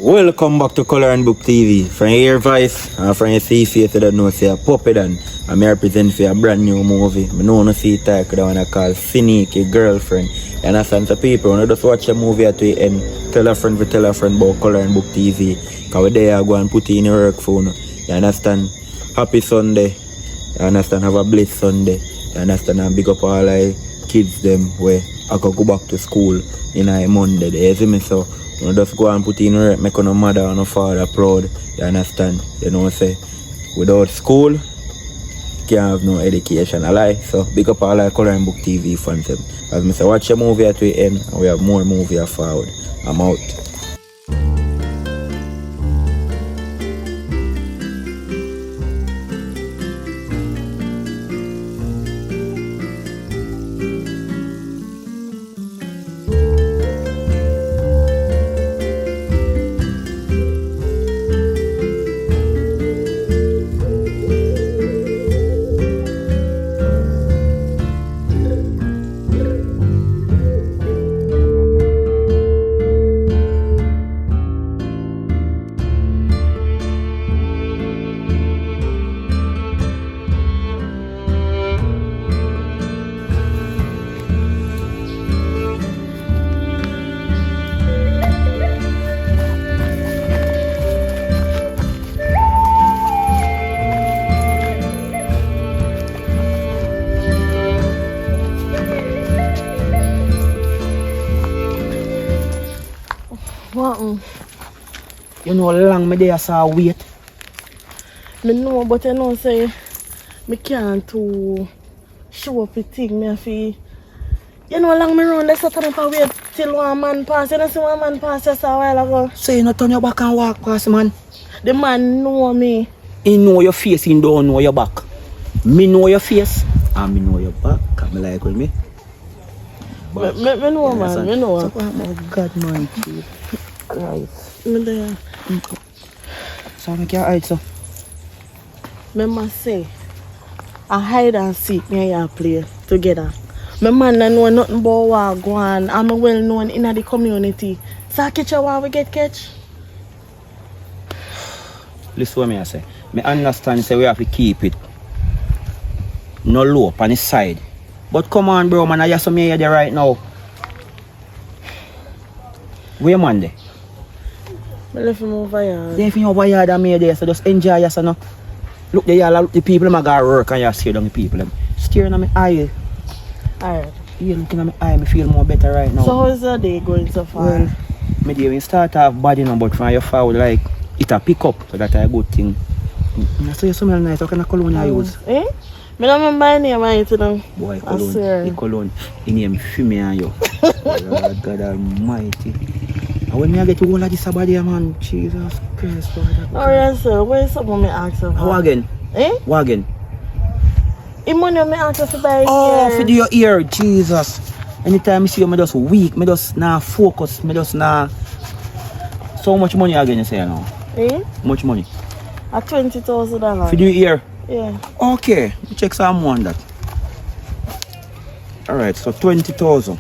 Welcome back to Color and Book TV. From your voice and from your see face, you don't know, say a puppet and I represent for a brand new movie. I know no see type that one I call Sneaky Girlfriend. You understand? So people, when you just watch a movie at the end, tell a friend about Color and Book TV. Because we there go and put it in your work phone. You understand? Happy Sunday. You understand? Have a blessed Sunday. You understand? And big up all the kids them where I can go back to school in a Monday. You see me? So you just go and put in work, make no mother or no father proud. You understand? You know what I say? Without school, can't have no education. I lie. So big up all the Color and Book TV fans. As I say, watch a movie at the end and we have more movie forward. I'm out. You know how long me there saw wait? I know, but you know, say, I can't to show up the thing. Me feel, you know how long me run this time for wait till one man pass. You know, see one man pass just a while ago. So you not turn your back and walk past, man? The man know me. He know your face, he don't know your back. Me know your face, and me know your back. Come like with me. Me know, man, me know. So, oh my God, man, Jesus Christ. Me there. So I can't hide, so. Me must say, I hide and seek me and you play together. My man don't know nothing about what go on. I'm well known in the community. So I catch you while we get catch. Listen what me I say. Me understand say we have to keep it no low on the side. But come on, bro, man, I just me here there right now. Where man there? I left him over here. They feel over here and me there, so just enjoy yourself. Look there, look the people them got work and you stare down the people them. Staring at my eye. Alright. You looking at my eye, me feel more better right now. So how's the day going so far? Well, me day when start off body now, but from your forward like it a pick up, so that's a good thing. I saw you smell nice, what kind of cologne you use? Eh? I don't remember my name, I you know. Boy, I swear. the cologne, the name Fimi and you. Lord God Almighty. And when me I get to all of this body, man, Jesus Christ, Lord. Alright, sir, where is someone me ask for? What again? Eh? What again? The money me ask for buy Oh, here. for your ear, Jesus. Anytime I see you, I just weak, I just not focus, I just not. So much money again, you say now? Eh? Much money? At $20,000. For your ear? Yeah. Okay, we check some more on that. Alright, so 20,000.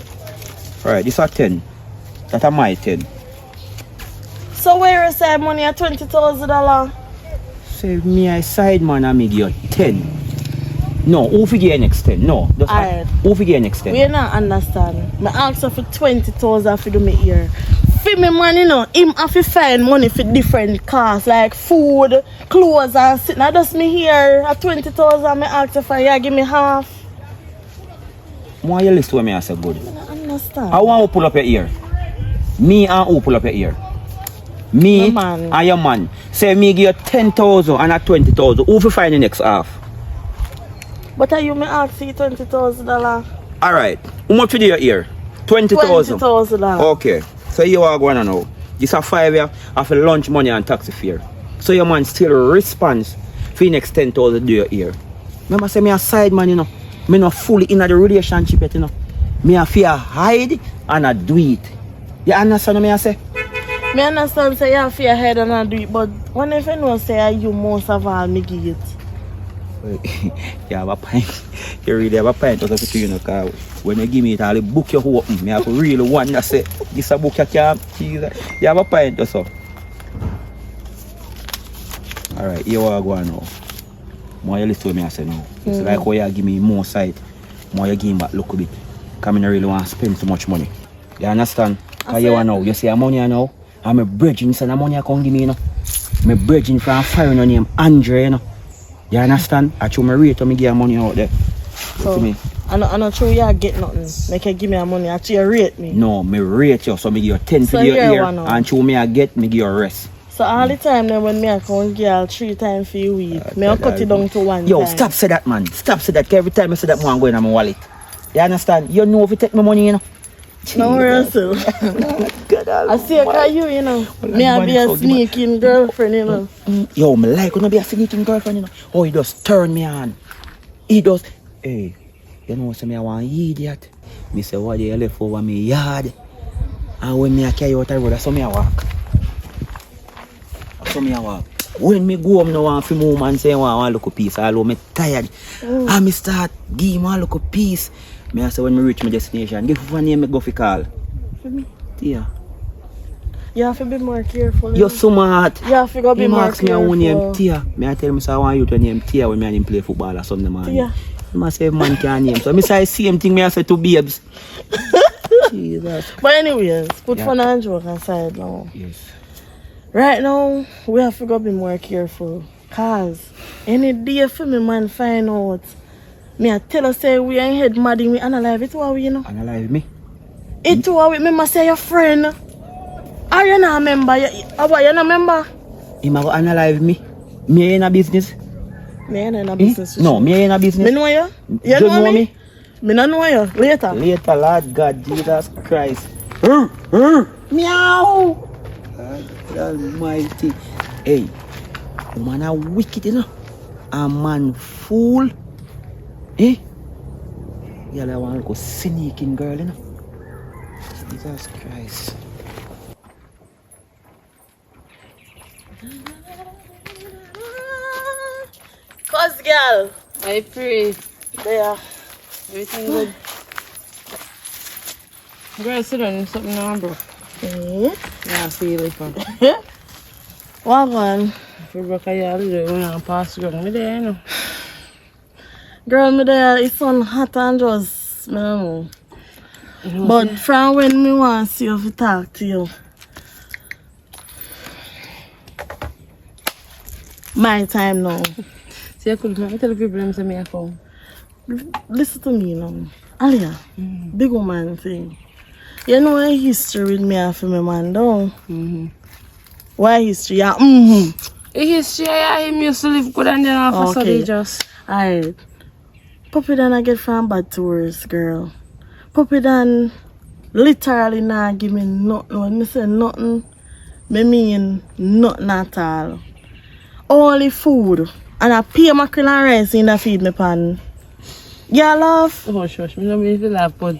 Alright, this are 10. That are my 10. So where is that money at $20,000? Save me a side man and me give you 10. No, who figure next 10? No. Alright. Who figure next 10? We not understand. I ask for $20,000 for do me here. For me man, you know, him have to find money for different costs like food, clothes and sitting. I just me here at $20,000 I ask for you give me half. Why you listen to me I say good? I don't understand. I want to pull up your ear. Me and who pull up your ear? Me My man. and your man. Say me give you 10,000 and at 20,000. Who will find the next half? But are you me ask you $20,000? Alright. How much for your ear? 20,000. $20,000. Okay. So you are going to know. This is 5 years of lunch money and taxi fare. So your man still responds for the next 10,000 do your ear. Remember say me a side man, you know. Me not fully in the relationship yet, you know. Me a fear hide and I do it. You understand what me I say? Me understand say you have your head and I do it, but when if you know say you most of all me give it. You have a pint. You really have a pint out of it, you know, because when you give me it, I'll book you open. Me have to really want to say, this a book you can't. You have a pint or so. Alright, here what I go on now. More you listen to me I say now. It's like how you give me more sight, more you give me back look a bit. Because I don't really want to spend so much money. You understand? Because you want now, you see a money now, I'm a bridging, so the money I can't give me, you know. I'm a bridging from a foreign name, Andre, you know. You understand? I show my rate to me give money out there. So, to me. I'm not sure you get nothing. Make you give me a money, actually you rate me. No, me rate you, so me give you 10 So for your here ear, one now. and show me I get, me give you a rest. So all the time then when me I come girl 3 times for a week, me I cut it down to 1 Yo, time. stop say that, man. Stop say that. 'Cause every time I say that, man, I'm going in my wallet. You understand? You know if you take my money, you know. No worries, so. I see a guy you know. Me I be a sneaking girlfriend, you know. Yo, me like when I be a sneaking girlfriend, you know. Oh, he just turn me on. He does. Hey, you know what I want idiot. Me say what you left over me yard. And when me I carry out the road, that's how me I walk. That's how me I walk. When me go home now and for move and say I want a little piece, although me tired. And me start give me a little piece. Me I say when me reach my destination, give one name me go for call. For me. Yeah. You have to be more careful. You're so smart. You have to go be Him more ask me how name careful. Tia. Me I tell him say I want you to name Tia when me and him play football or something man. Tia. Him a say man can name. So me say same thing me I say to babes. Jesus. But anyways, put Yeah. fun and joke aside now. Yes. Right now, we have to go be more careful. Cause any day for me man find out. Me I tell us say we ain't head mad in we analyze it what we you know. Analyze me. It what we me say your friend. Are you not member? You not member? Him a go analyze me. Me in a business. Me ain't in a business. with No, you. me in a business. Me know you? You Don't know me? Me not know you. Later. Later, Lord God, Jesus Christ. Meow. God Almighty. Hey, man a wicked, you know. A man fool. Eh? Y'all want to go sneaking girl, you know. Jesus Christ. Cause girl. I pray. There. Everything good. Girl, sit down. Something now, bro. Eh? Yeah, I feel it, man. What one? If you broke a yard, you don't pass through. Me there, you know. Girl, me there, it's on hot and just, me don't know. You know But from when me want to see you to talk to you. My time now. see, I could tell people them say me a come. Listen to me now. Alia, big woman thing. You know a history with me and for me man down. Why history? Yeah, The history, yeah, him used to live good and then all of a sudden Okay. just... Alright. Puppy Dan I get from bad to worse, girl. Puppy Dan literally not give me nothing. When me say nothing, me mean nothing at all. Only food. And I pay mackerel and rice in the feed me pan. Yeah, love. Oh, shush, me don't mean to laugh, but...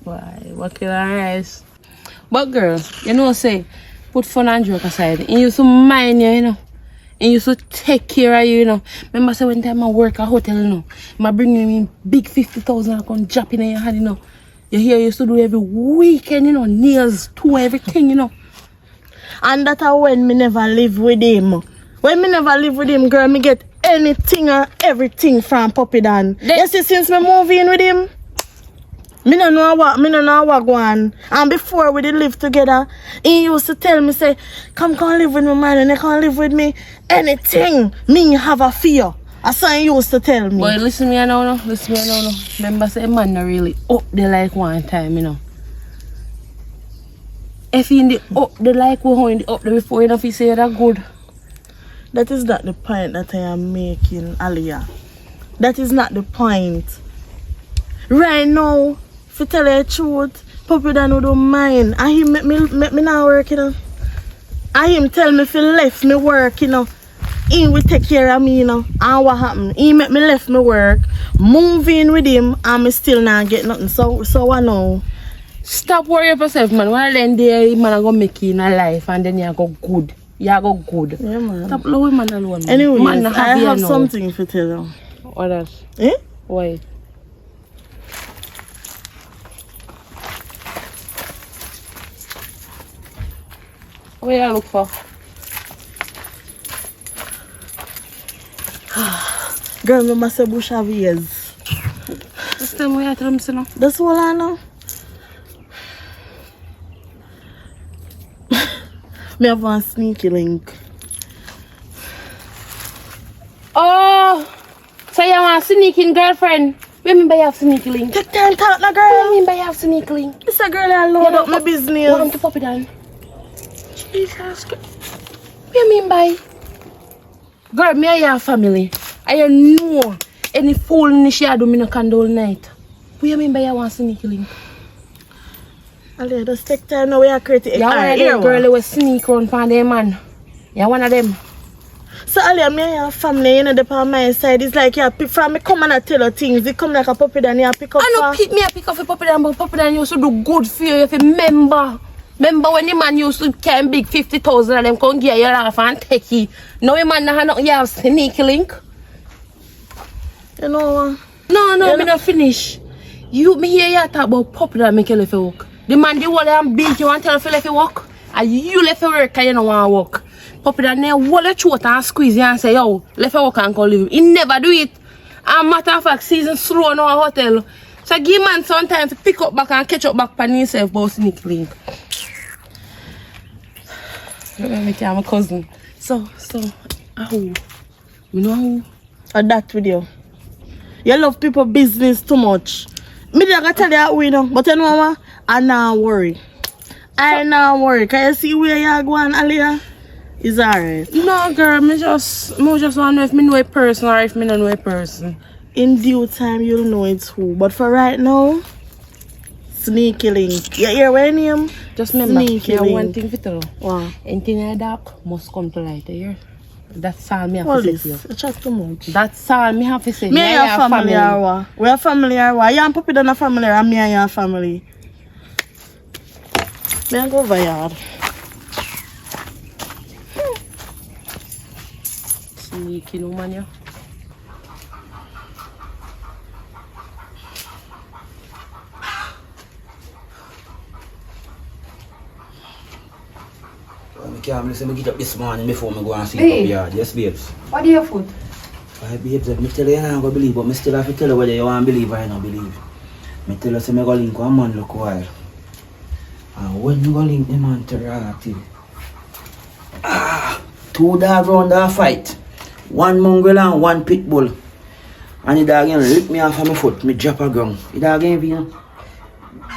Why? What kill and rice? But girl, you know say, put fun and joke aside. And you used to mind you, you know. And you used to take care of you, you know. Remember say one time I work at hotel, you know. I bring you in big 50,000 I come drop in your hand, you know. You hear you used to do every weekend, you know, nails, too, everything, you know. And that are when me never live with him. When me never live with him, girl, me get anything and everything from Puppy Dan. You see, since me move in with him, me no know what go on. And before we did live together, he used to tell me, say, come live with me, man, and they can't live with me. Anything, me have a fear. That's what he used to tell me. Boy, listen me now, no. Listen me now, no. Remember say man not really up the like one time, you know. If you in the up the like we how in the up the before, you know, if you say that good. That is not the point that I am making, Aliyah. That is not the point. Right now, if you tell you the truth, Puppy Dan don't mind. And he make me not work, you know. And him tell me if he left me work, you know. He will take care of me, you know. And what happened? He make me left me work, move in with him, and me still not get nothing. So I know. Stop worrying yourself, man. One then day man I go make you in a life and then you go good. You go good. Yeah, man. Stop lowing man alone, man. Anyways, man not I happy have now. something to tell you. What that? Eh? Why? What you look for? Girl, remember say bush have ears. Just tell me what I tell him, no? That's all I know. Me have one sneaky link. Oh! So you want sneaking girlfriend? What mean by you have sneaky link? Take time talk now, What girl. mean by you have sneaky link? This a girl that load up my business. Want to pop it down? Jesus Christ. What you mean by? Girl, me and your family. I know any foolness you do me no can do all night. What you mean by you want sneaky link? Ali, just take time now we are creating. You one of them girl who will sneak around for them man. You one of them. So Ali, me and your family, you know, the on my side. It's like you pick from me come and I tell you things. It come like a puppy and you pick up. I know pick me up, pick up a puppy down, but puppy down used to do good for you if you remember. Remember when the man used to carry big 50,000 and them come get you laugh and take you. Now the man have nothing, you have sneaky link. You know No, me not finish. Me hear you talk about puppy that make you left work. The man the wall and beat you and tell you to left work. And you left work and you don't want to work. Puppy that never wall your throat and squeeze you and say, yo, left work and go live. He never do it. And matter of fact, season slow in our hotel. So give man some time to pick up back and catch up back on himself about sneaky link. I'm a cousin. So, who? You know who? that video. You love people business too much. Me gonna tell you how we know, but you know what? I not worry. I not worry. Can you see where you are going, Aliyah? It's alright. No, girl, me just want to know if me know a person or if me don't know a person. In due time, you'll know it's who. But for right now, sneaky link. You hear what name? Just remember, Sneaky you link. one thing for tell. Wow. Anything in the dark must come to light, you hear? That's all me have What to is say to you. this? I chat too much. That's all me have to say. Me and your family are what? We are family are what? You and Puppy done a family or me and your family? Me and go over yard. Sneaky woman, you. I can't listen, I get up this morning before I go and see Hey. the yard. Yes, babes. What do you food? Alright, babes, I tell you, I don't believe, but I still have to tell you whether you want to believe or I don't believe. I tell you, I go link one man look while. And when you go link the man to relative, two dogs round that fight. One mongrel and one pit bull. And the dog can lick me off of my foot, me drop a ground. The dog ain't even.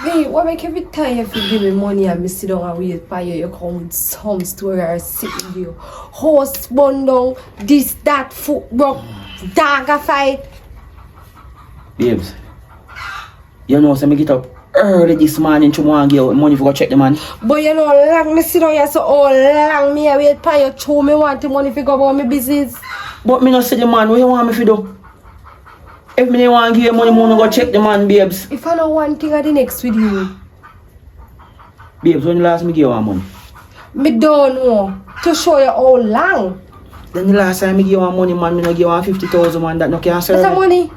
Hey, what make every time you give me money and me sit down and wait for you, you come with some story or sitting here. Horse bundle, this, that, foot broke, dog a fight. Babes, you know, so me get up early this morning to want to get money for go check the man. But you know, long me sit down here so long me I wait for you to me want the money to go about my business. But me not say the man, what you want me to do? If me don't want to give you money, I want to go check the man, babes. If I know one thing or the next with you, Babes, when the last me give you money? me don't know to show you how long. Then the last time me give you money, man, me not give you 50,000, man, that no can serve. That's the money.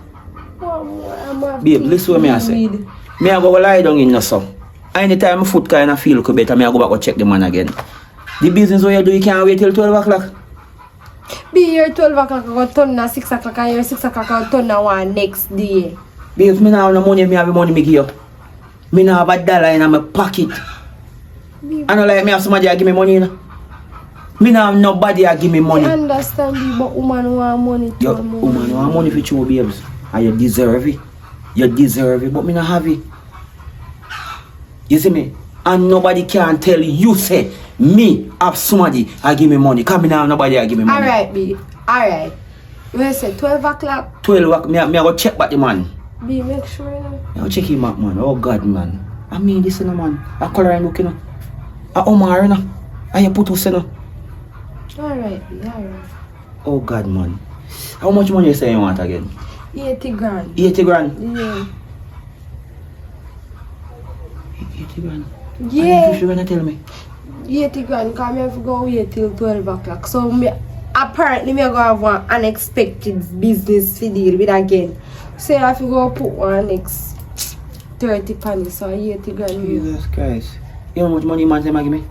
Babe, listen what me I say. Me I go lie down in the sun. Anytime my foot kind of feel better, me I go back and check the man again. The business what you do, you can't wait till 12 o'clock. Be here 12 o'clock, I go turn at 6 o'clock, and here 6 o'clock, I turn at one next day. Babes, me not have no money, me have the money me give you. Me not have a dollar in my pocket. I don't like me have somebody that give me money, you know. Me not have nobody that give me money. I understand you, but woman want money too. Yo, woman, you want money for you, babes. And you deserve it. You deserve it, but me not have it. You see me? And nobody can tell you, say, me have somebody that give me money. Come now, nobody that give me money. Alright, B. Alright. We say 12 o'clock. 12 o'clock, me I go check back the man. B, make sure you know. I go check him out, man. Oh, God, man. I mean, this, you know, man. A coloring book, you know. A Omar, you know. And you put us, you know. Alright, B. Alright. Oh, God, man. How much money you say you want again? 80 grand. 80 grand? Yeah. 80 grand? Yeah. And you gonna tell me? 80 grand, because I have to go wait till 12 o'clock. So, apparently, I go have one unexpected business to deal with again. So, I have to go put one next 30 pennies, so 80 grand. Jesus Christ. You know how much money man say give me?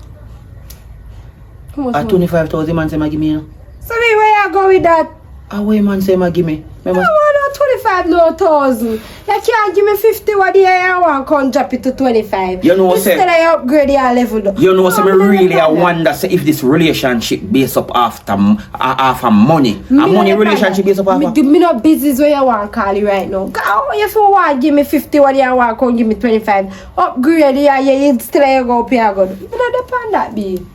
How much At money? 25,000 man say give me, you know. So, where you go with that? How way man say ma give me? I want 25 no 1,000. You can't give me 50 what the year I want come drop it to 25. You know Instead say I upgrade your level. you know say me really I wonder say if this relationship based up after after money. A money relationship based up after. Me not business where you want call you right now. If you want give me 50 what you want come give me 25. Upgrade your year instead I go pay a good. Me not depend that be.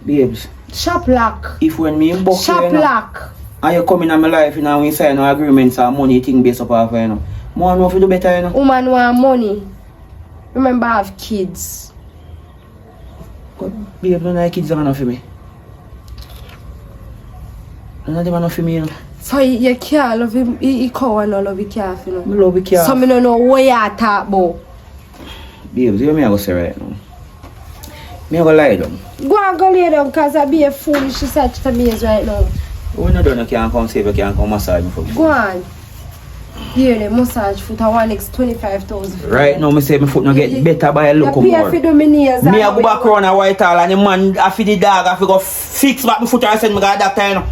Babes, Shop lock. if when me in book Shop lock. and you come in my life, you know, we sign no agreements or money thing based up off, you know. More know if you do better, you know. Woman want money. Remember I have kids. But babe, none of the kids are enough for me. None of them are enough for me, you know. So you can't love him, he can't and love him calf, you know. I love the car. So me don't know what you talk about. Babes, you me I go say right now. Me I go lie down. Go and go lay down because I be a foolish search for me right now. When you done, you can't come save, you can't come massage me for me. Go on. Here the massage foot I want next 25,000. Right now, me say my foot no get better by a look You more. pay for do me nails. Me I go back around a white hall and the man after the dog I go fix back my foot and send me go doctor, you know.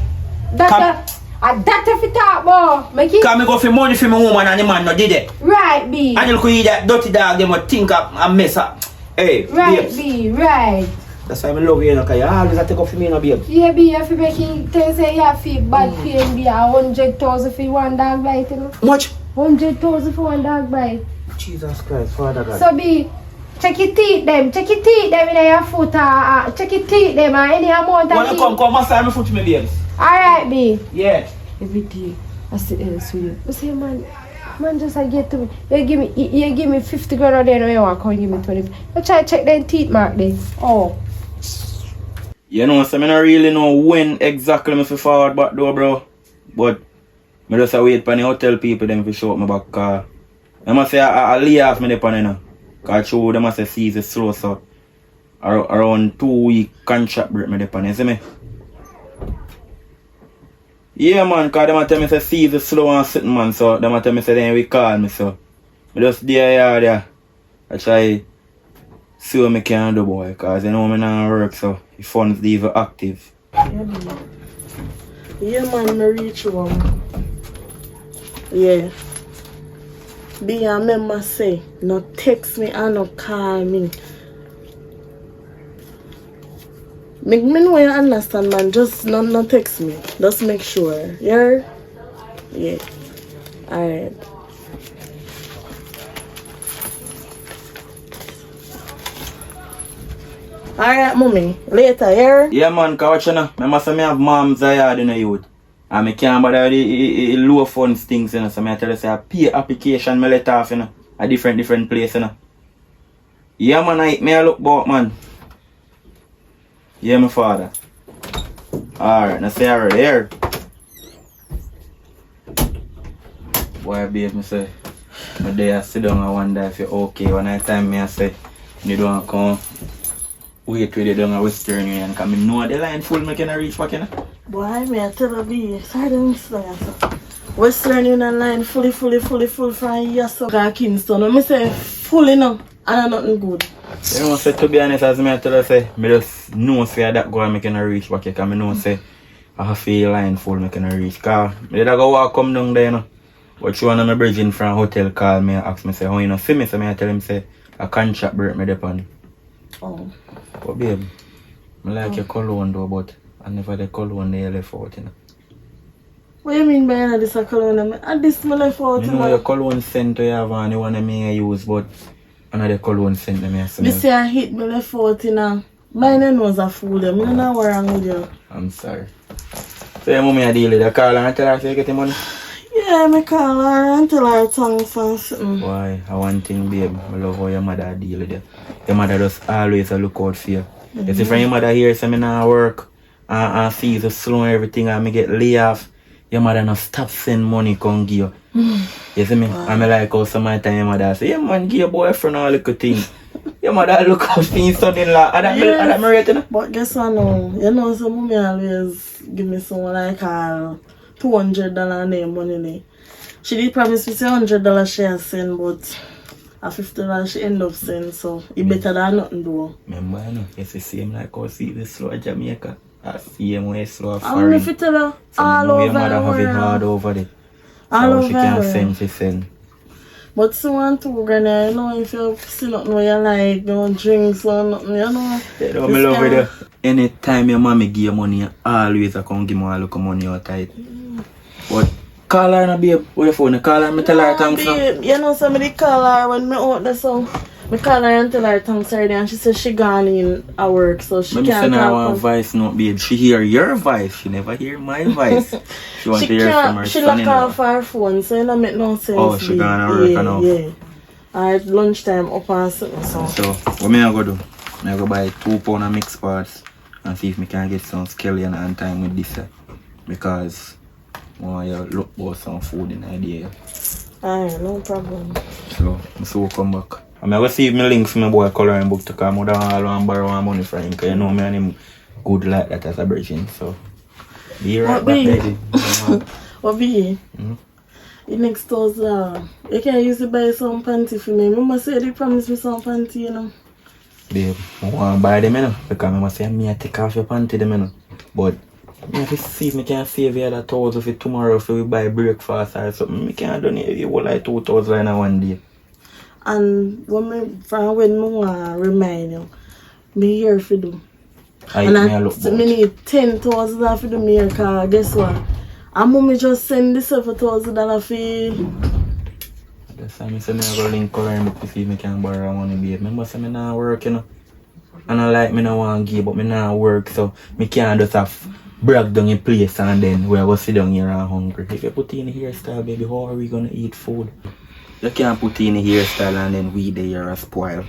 That if you talk about make it Cause me go for money for my woman and the man no did it. right be. And you could eat that dirty dog, them would think up and mess up. Hey, Right babes. be, right. That's why I love you, you know, cause you always take up for me, you know, babe. Yeah be if you make it tell say you feel bad pain be 100,000 for one dog bite, you know. Much? 100,000 for one dog bite. Jesus Christ, Father God. So be check your teeth them in your foot check your teeth them or any amount of Wanna teeth. come massage my foot to me, babes? Alright be. Yeah. Every day I see else with you. I say man just get to me. You give me 50 grand or then you want to give me 20. You try to check them teeth mark then. Oh. You know, so I don't really know when exactly I feel forward back door, bro. But I just wait for the hotel people them to show up my back car. I must say I lay off me depon, you know. Cause true, they must say season slow, so around 2 week contract break me depon, you see me? Yeah man, cause them tell me say season slow and sitting man, so them tell me say then we call me, so I just there. I try see what I can do, boy, cause you know me not work, so the funds even active. Yeah, man, I reach one. Yeah. Be a member say, no text me and no call me. Make me know you understand, man. Just no text me. Just make sure. Yeah? Yeah. Alright. Alright, mommy. Later, yeah? Yeah man, cause you know, I must say me have mom's yard in the youth. And I can't bother the low funds things, you know, so I tell you say I pay application me let off, you know, a different place, you know. Yeah man, I look back, man. Yeah, my father. Alright, now say already here. Boy, babe, me say, my day I sit down and wonder if you're okay. One night time me I say, you don't come wait with you down at Western Union, cause me know the line full, me can reach back, you know. Boy, me I tell you, sorry, don't say so. Western Union line fully from here, so got Kingston. And me say, fully now, and nothing good. You know, say, to be honest, as me I tell you, say, me just know say that go and me can reach back here, cause me know say, I have a line full, me can reach. Cause me did go walk come down there, you know. But you wanna me bridging from hotel call me and ask me, say, how you know see me? So me I tell him, say, a contract break me depon. Oh. But babe, I like your cologne though, but I never the cologne they left out, you know. What do you mean by this a cologne? And this me left out, You know your cologne scent you have and you want me use, but another cologne scent them I smell. This year hit me left out, you know. My nose a fool them. You don't know what wrong with you. I'm sorry. So your mommy I deal with the call and tell her say you get the money? Yeah, me call her and tell her thanks and something. Why? I want thing, babe. I love how your mother deal with you. Your mother just always a look out for you. You see from your mother here, say me not work and fees are slow and everything and me get lay off. Your mother not stop send money come give you. You see me? And me like how some time your mother say, yeah man, give your boyfriend all little thing. Your mother look out for his son-in-law. And that me right, you know? But guess what now? You know, some mommy always give me someone like $200 name money. She did promise me $100 she has send, but a $50 she end up send, so it better than nothing though. Remember, you know, it's the same like how see this slow Jamaica. I see him way slow I'm foreign. if you tell her So all know your over mother the have it hard world. over there. All So over she can the send, world. she send. But someone too, granny, you know, if you still not know you like, don't drink, so nothing, you know. You know, This me love kind it. of- Anytime your mommy give you money, you always a come give me a look of money out of it. But call her and babe, with the phone, call her and me tell her thanks now. babe, you know, somebody call her when me out there, so me call her and tell her thanks already, and she said she gone in at work, so she Let me can't send her talk. one on- voice note, babe. She hear your voice, she never hear my voice. She want She to hear from her can't, she son lock off her phone, so it don't make no sense. Oh, she babe. gone to work yeah, now. Yeah. Alright, lunchtime up and something, so. So, what me I go do? I go buy 2 pounds of mixed parts and see if me can get some scallion on time with this. Because I want you look for some food in idea. Alright, no problem. So, I so come back. I'm going to see if my links for my boy coloring book to come. I don't want to borrow money from him because you know me and him good like that as a virgin. So, be right What back, be? lady. What be? Mhm. The next Thursday, you can use to buy some panty for me. Mama said they promised me some panty, you know. Babe, I want to buy them, you know, because I must say, I take off your panty, them, you know. But I have to see if I can save you the 1,000 for tomorrow if we buy breakfast or something. I can't donate you like 2,000 in one day. And when I want to remind you, me here for do. I And me look me need 10,000 for the mirror, because guess what? And mommy just send this $7,000 for. That's why I say I go link color book to see if I can borrow money, babe. Remember say I not work, you know. And I like me not want to give, but I not work, so I can't just have brag down in place and then we go sit down here and hungry. If you put in a hairstyle, baby, how are we gonna eat food? You can't put in a hairstyle and then we there here and spoil.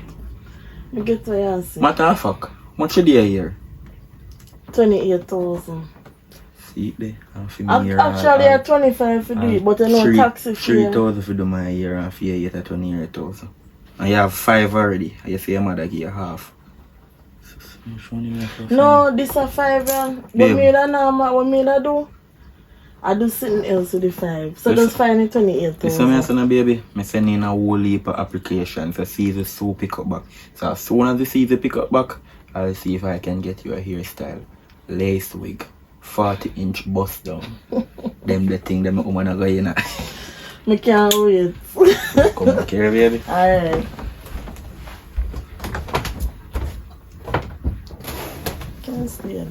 You get what you say? Matter of fact, much you there here? 28,000. See it there? And for me here, Actually, I 25 for do it, but you know taxi fee. 3,000 for do my year and for you at 28,000. And you have 5 already. And you say your mother give you half. No, this a 5, yeah. What Babe. me da now, what me da do? I do something else with the 5. So Yes. just find it This time I 28,000. say, baby, I send in a whole heap of applications to see if the Sue pick up back. So as soon as the see the pick up back, I'll see if I can get you a hairstyle. Lace wig, 40-inch bust down. Them the thing that my woman go in. Me can't wait. Come back here, baby. Alright. Can't stay there.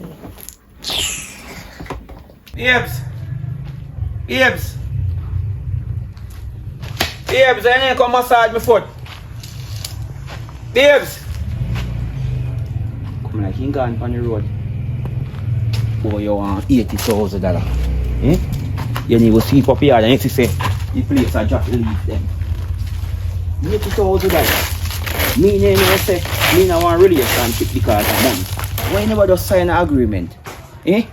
Babes. Babes. Babes, I need to come massage my foot. Babes. Come like you gone on the road. Boy, you want $80,000. Eh? You need to sweep up here and next you say, the place I just leave them. $80,000. Me never say, me no want relationship because of money. Why you never just sign an agreement? Eh?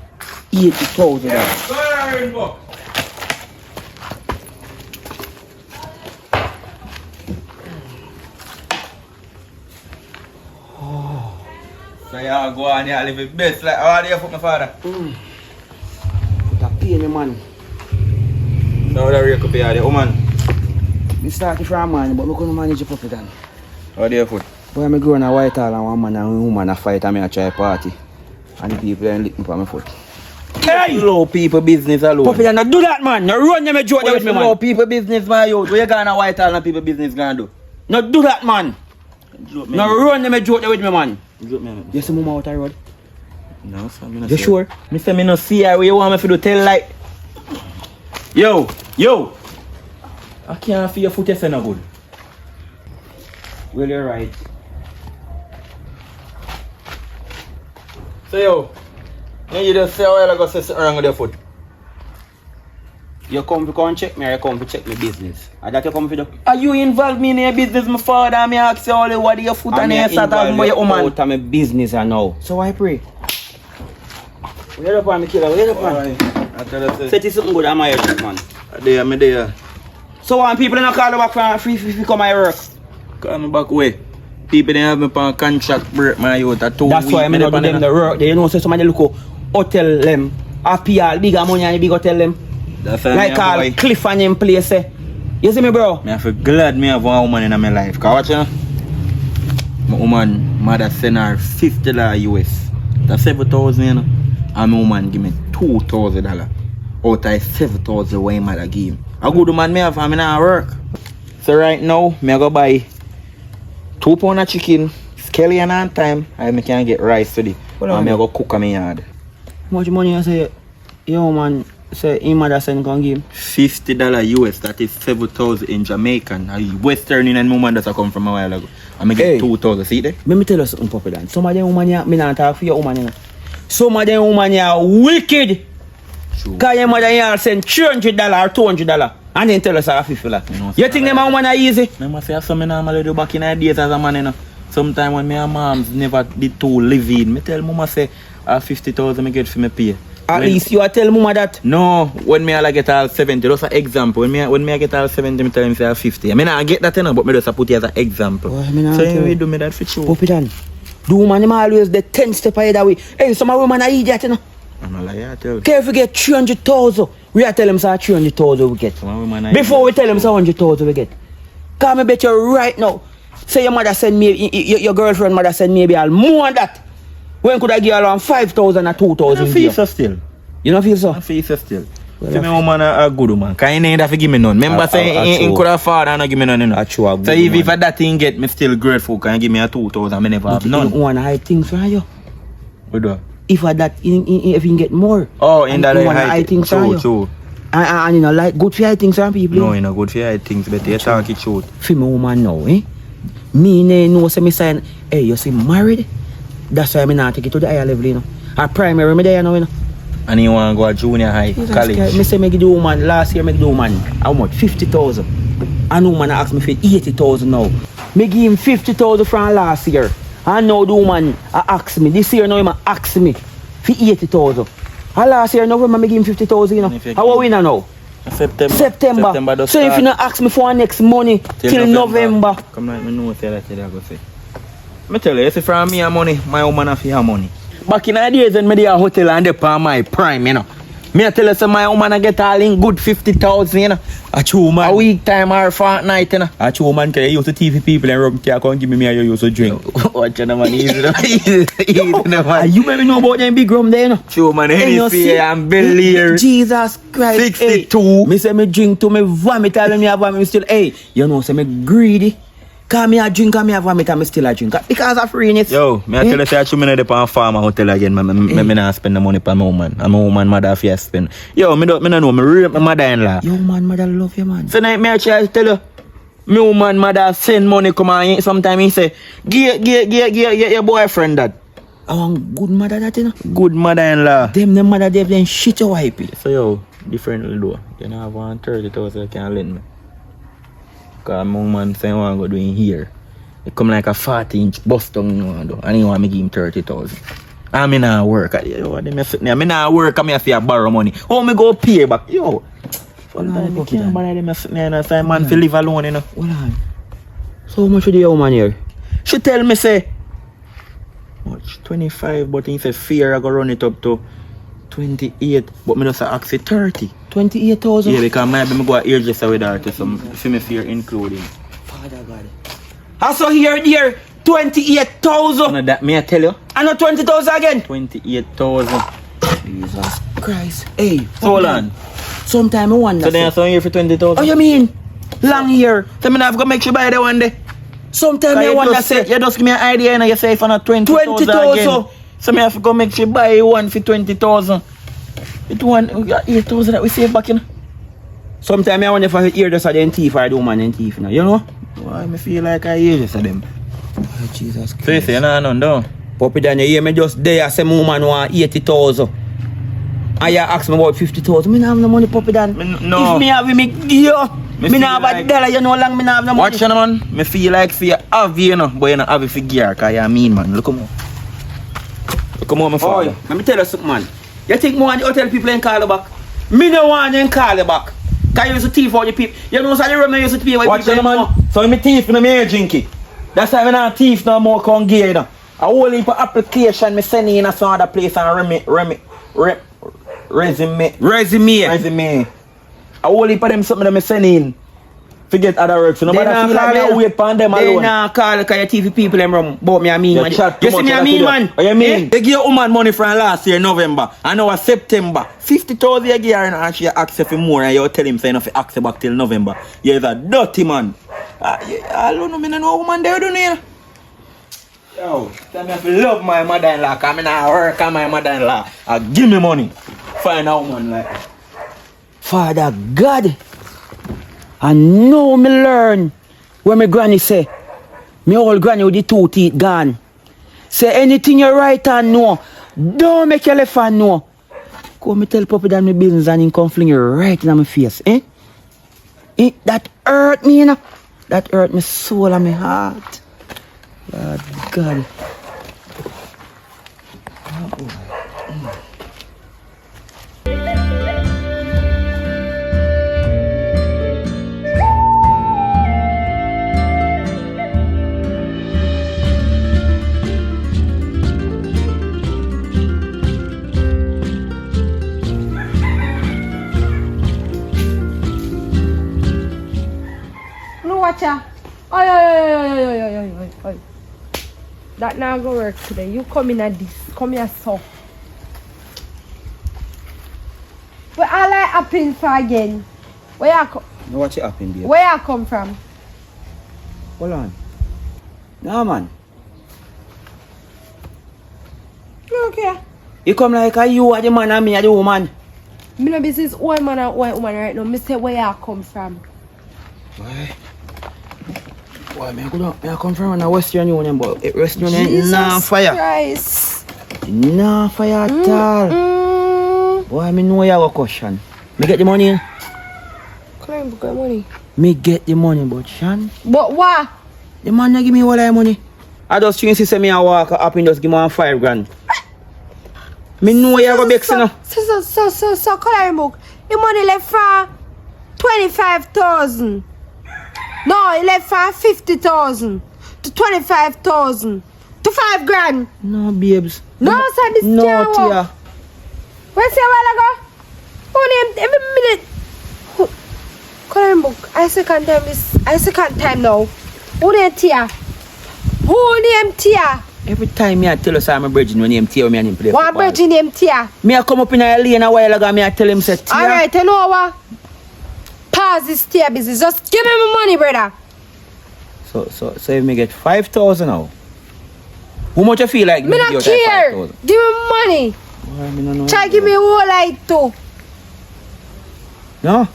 $80,000. So you go on here live the best like how do you put my father? Put a pain me man. So how do you pay the woman? Me started from man, but me couldn't manage the puppy then. How do you put? Boy, me growing a white all and one man and one woman a fight and me a try party. And the people then lick me for my foot. Hey! Slow people business alone. Puppy, don't do that, man. You run them a joke there with me, Slow man. people business my youth. What you gonna white all and people business gonna do? No do that, man. No run them a joke there with me, man. You see mama out the road? No, sir, me no You see. sure? Me say me no see her. What you want me to do? Tell like. Yo. I can't feel your foot you say no good. Well, you're right. So yo. You just say while I go say something wrong with your foot. You come to come and check me or you come to check my business? Or that you come to do? Are you involved me in your business, my father? And me ask you all what your foot and your start talking about your woman. out of my business I know. So I pray. Wait up on me, killer. Wait up on. I tell you, Say this something good on my head, man. there, me there. So when people don't call you back from free come my work. Call me back way. People they have me on contract break my youth. That's why I don't do them the work. They know say somebody look at hotel them. APR, bigger money and big hotel them. That's why Like all Cliff and them place. You see me, bro? I feel glad me have one woman in my life. Cause watch you know. My woman, mother send her $50 US. That's 7,000, you know. and my woman give me $2,000 out of 7,000 what him mother give him. A good man me have and me not work. So right now, me go buy 2 pounds of chicken, scallion on time, and me can get rice today. And me go cook in my yard. How much money I say, yo man, say him mother send can give him? $50 US, that is 7,000 in Jamaican. Western Union woman that I come from a while ago. And me get 2,000, see there? Let me tell you something, Papa Dan. Some of them woman here, me not talk for your woman here. Some of them woman here wicked. Because your mother here send $300 or $200 and then tell us how $50. You think them woman are easy? I must say something normally do back in the days as a man, you know. Sometimes when my moms never did to live in, me tell mama say 50,000 me get for me pay. At least you are tell mama that? No, when me I get all 70, that's an example. When me I get all 70, me tell him say 50. I mean I get that, you know, but me just put it as an example. So you do me that for sure. Pop it on. The woman always the 10 step ahead of way. Hey, some woman are idiot, you know. I'm not like I tell you. Can't forget 300,000. We are tell them say 300,000 we get. Before we tell them say 100,000 we get. Come me bet you right now. Say your mother send me, your girlfriend mother send maybe all more than that. When could I give around 5,000 or 2,000? I feel so still. You don't feel so? I feel so still. Well, see, my woman a good woman. Because he ain't have to give me none. Remember saying he could afford and not give me none. You know? So if that thing get me still grateful, can you give me a 2,000? I never have none. You want to hide things from you? What do? If you can get more. Oh, in that hide things from you. True. And you know, like good for hide things from people. No, you know, good for hide things, but you talk it truth. For my woman now, eh? Me know say me sign, hey, you see married? That's why me not take it to the higher level, you know. A primary me there now, you know. And you want to go to junior high, college? Me say me give the woman, last year me give the woman, how much? 50,000. And the woman asked me for 80,000 now. Me give him 50,000 from last year. And now the woman asked me, this year now he asked me for 80,000. And last year November me give him 50,000, you know. How are we now? September. So if you not ask me for next money till November. Come like me know tell that I go say. Me tell you, if from me money, my woman have her money. Back in the days when me dey a hotel and dey on my prime, you know. Me I tell you say my woman I get all in good 50,000, you know. A true man. A week time or fortnight, you know. A true man can use the TV people and rub care come give me and you use to drink. Watch you know man, easy man. You maybe know about them big rum there, you know. True man, Hennessy and Bel-Air. Jesus Christ. 62. Hey, me say me drink to me vomit, tell me I vomit, me still, hey, you know, say me greedy. Cause me a drink and me a vomit and me still a drink. Because of freeness. Yo, me I tell you say I should me dey on farm hotel again. Me not spend the money for my woman. And my woman mother have to spend. Yo, me don't know. Me rape my mother-in-law. Your woman mother love you, man. So now me actually tell you, my woman mother send money come and sometimes he say, give your boyfriend that. I want good mother that, you know. Good mother-in-law. Them mother them shit your wife. So yo, differently though. You know have 130,000 you can lend me. Because my woman say I want to go doing here. It come like a 40-inch bust down, you know, and he want me give him 30,000. And me not work. Me not work and me have to borrow money. How me go pay back? Yo. Sometimes you can't borrow them sitting there and say man to live alone, you know. Hold on. So how much should the woman here? She tell me say much 25, but he say fear I go run it up to 28, but me just ask for 30. 28,000? Yeah, because maybe me go a hairdresser with her to some me fear including. Father God. I saw here, dear, 28,000. And that me I tell you? And not 20,000 again? 28,000. Jesus Christ. Hey, hold on. Sometime I wonder. So then I saw here for 20,000? Oh, you mean? Long year. So me have to make sure buy that one day. Sometime I wonder say, you just give me an idea and you say if I not 20,000 again. So me have to go make sure buy one for 20,000. It one, we got 8,000 that we save back in. Sometimes I wonder if I hear this again thief or the woman in thief now. You know? Why I feel like I hear this of them. Oh, Jesus Christ. So you say you know none though? Puppy Dan, you hear me just there, I say my woman want 80,000. And you ask me about 50,000. Me not have no money, Puppy Dan. No. If me have me give you. Me not have a dollar, you know long me not have no money. Watch you man. Me feel like for you have you know, but you not have it for gear, cause you're mean man. Look on. Look on my father. Oh, let me tell you something man. You think more want the hotel people and call you back? Me no want them call you back. Cause you used to thief all the people. You know so the room you used to pay what people man. So me thief no me drinky. That's why me not thief no more con gear you know. A whole heap of application me send in some other place and resume. A whole heap of them something that me send in. Forget other work. So nobody feel like they wait for them They alone. nah call because your TV people them rum. But me I mean, man. You see me I mean, man. What you mean? They give your woman money from last year, November. And now September. 50,000 you give her and she accept for more. And you tell him saying if you accept back till November. You're a dirty man. I don't know, I don't know woman there, don't you? Yo, tell me if you love my mother-in-law. Because I not work on my mother-in-law. Give me money. Find a woman like that. Father God. I know me learn when my granny say, me old granny with the 2 teeth gone. Say anything you right and know, don't make your left hand know. Go me tell Puppy that my business and him come fling you right in my face, eh? That hurt me, you know. That hurt my soul and my heart. Lord God. Watch ya. Oi. That now go work today. You come in at this. Come here, so. But all I happen for again. Where you come? Now what you happen, babe? Where you come from? Hold on. Nah, man. Okay. You come like you are the man and me are the woman. Me no business old man and old woman right now. Me say where you come from. Why, me I come from a Western Union, but Western Union nah fire. Christ. Nah fire at all. Boy, me know you have a question. Me get the money. Climb book of money. Me get the money, but Shan, But what? the man not give me all that money. I just think he say me I walk up and just give me 5 grand. Me know you have a big son. So, climb book. The money left for 25,000. No, he left from 50,000 to 25,000 to 5 grand. No, babes. No, sir, this No, can't work. Tia. Where's your while ago? Only every minute. Coloring book. I second time now. Who named Tia? Who named Tia? Every time me I tell us I'm a virgin when name Tia, me and him play One football. virgin named Tia. Me I come up in a lane a while ago, me I tell him say Tia. Alright, you know what? Pause this Tia business. Just give me my money, brother. So if me get 5,000 now. How much you feel like Me not care. Give me money. Why me no know? Try give me whole light too. No.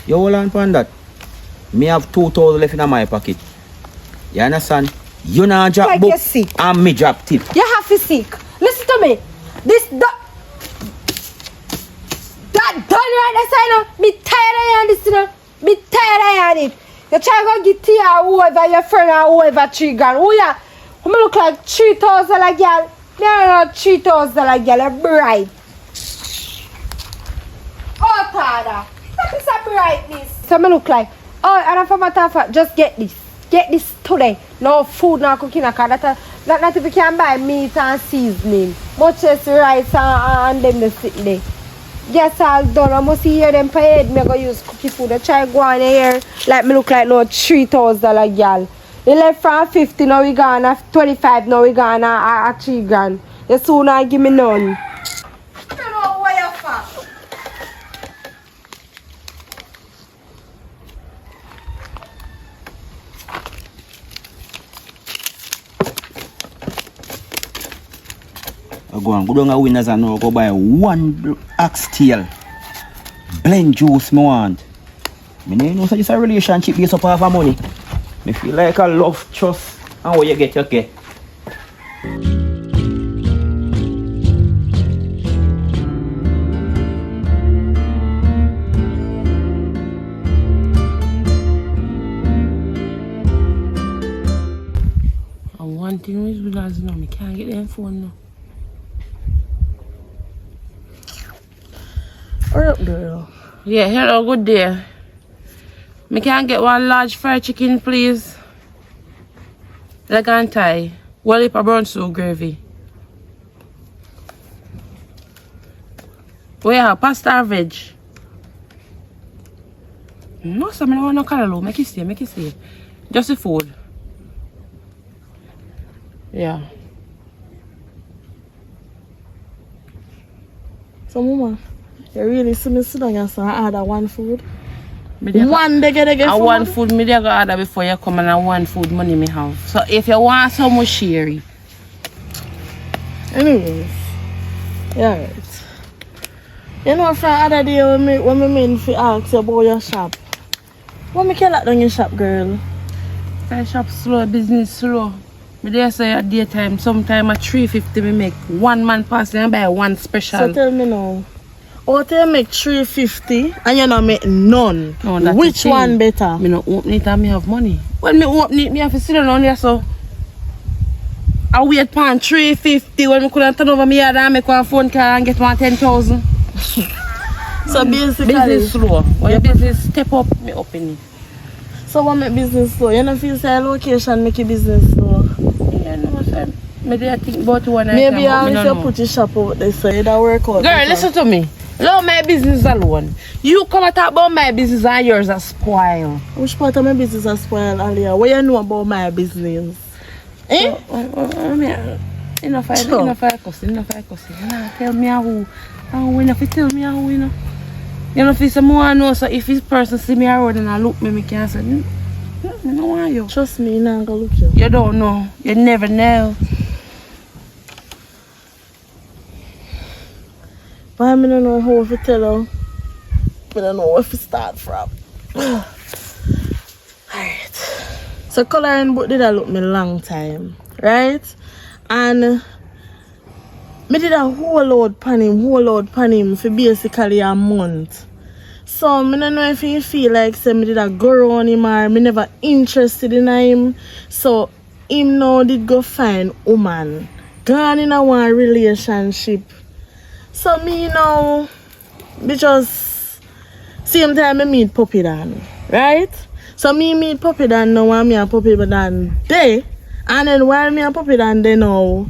You hold on for that. Me have 2,000 left in my pocket. You understand? You not drop Like book you're sick. and me drop tip. You have to sick. Listen to me. That done right there, sign up. Me tired of this, you know. Me tired of it. You try to get Tia whoever your friend or whoever 3 grand. Oh yeah. I look like 3,000 a girl. Me not 3,000 a girl. A bride. Oh, Tada. That is a brightness. So I look like. Oh, and for matter of fact, just get this. Get this today. No food, no cooking, no car. That not if you can buy meat and seasoning. Much less rice and them the sit there. Yes, all done. I must hear them paid. Me go use cookie food. I try go on here. Like me look like no $3,000 girl. You left from 50, now we gone at 25, now we gone at 3 grand. You soon I give me none. I don't know where you're from. I go and go down a winners and now go buy 1 oxtail. Blend juice me want. Me know so this a relationship based up of money. Me feel like a love, trust, and what you get, you get. And one thing is because you know me can't get them phone now. Hurry up, girl. Yeah, hello, good day. Me can get 1 large fried chicken, please. Leg and thigh. Well, if a brown soup gravy. What you have, pasta or veg? No, so I don't want no color. Make it stay. Just the food. Yeah. So, Mama, you really see me sit down and say I order one food? One they get I food? want food, me go order before you come and I want food money me have. So if you want some more share it. Anyways, yeah, right. You know, from the other day when me mean to ask you about your shop, what me can lock down your shop, girl? My shop slow, business slow. Me there say at daytime, sometime at 350 me make one man pass and buy one special. So tell me now, how do you make 350 and you not make none? No, that's which the thing. one better? Me no open it and me have money. When me open it, me have to sit down there so I wait pan 350 when me couldn't turn over me yard and make one phone call and get one 10,000. So basically, Business slow. When your business step up, me open it. so what make business slow? You don't feel say location make your business slow? Yeah, no, sir. Me there think about one item. Maybe but me if no you know. put your shop out there so it don't work out. Girl, listen to me. Love my business alone. You come and talk about my business and yours are spoiled. Which part of my business is spoiled, Alia? What you know about my business? Eh? Enough I cussing. Nah, tell me who. And when if you tell me who, you know. You know, if it's more know, so if this person see me around and I look me can say, me no want you. Trust me, you not gonna look you. You don't know. You never know. But I don't know how to tell you. I don't know where to start from. Alright. So coloring book did I look me long time. Right? And me did a whole load pan him for basically a month. So I don't know if he feel like say me did a go around him or me never interested in him. So him now did go find woman. Gone in a one relationship. So me now, because same time I meet Puppy Dan, right? So me meet Puppy Dan now and me and Puppy Dan there. And then while me and Puppy Dan there now,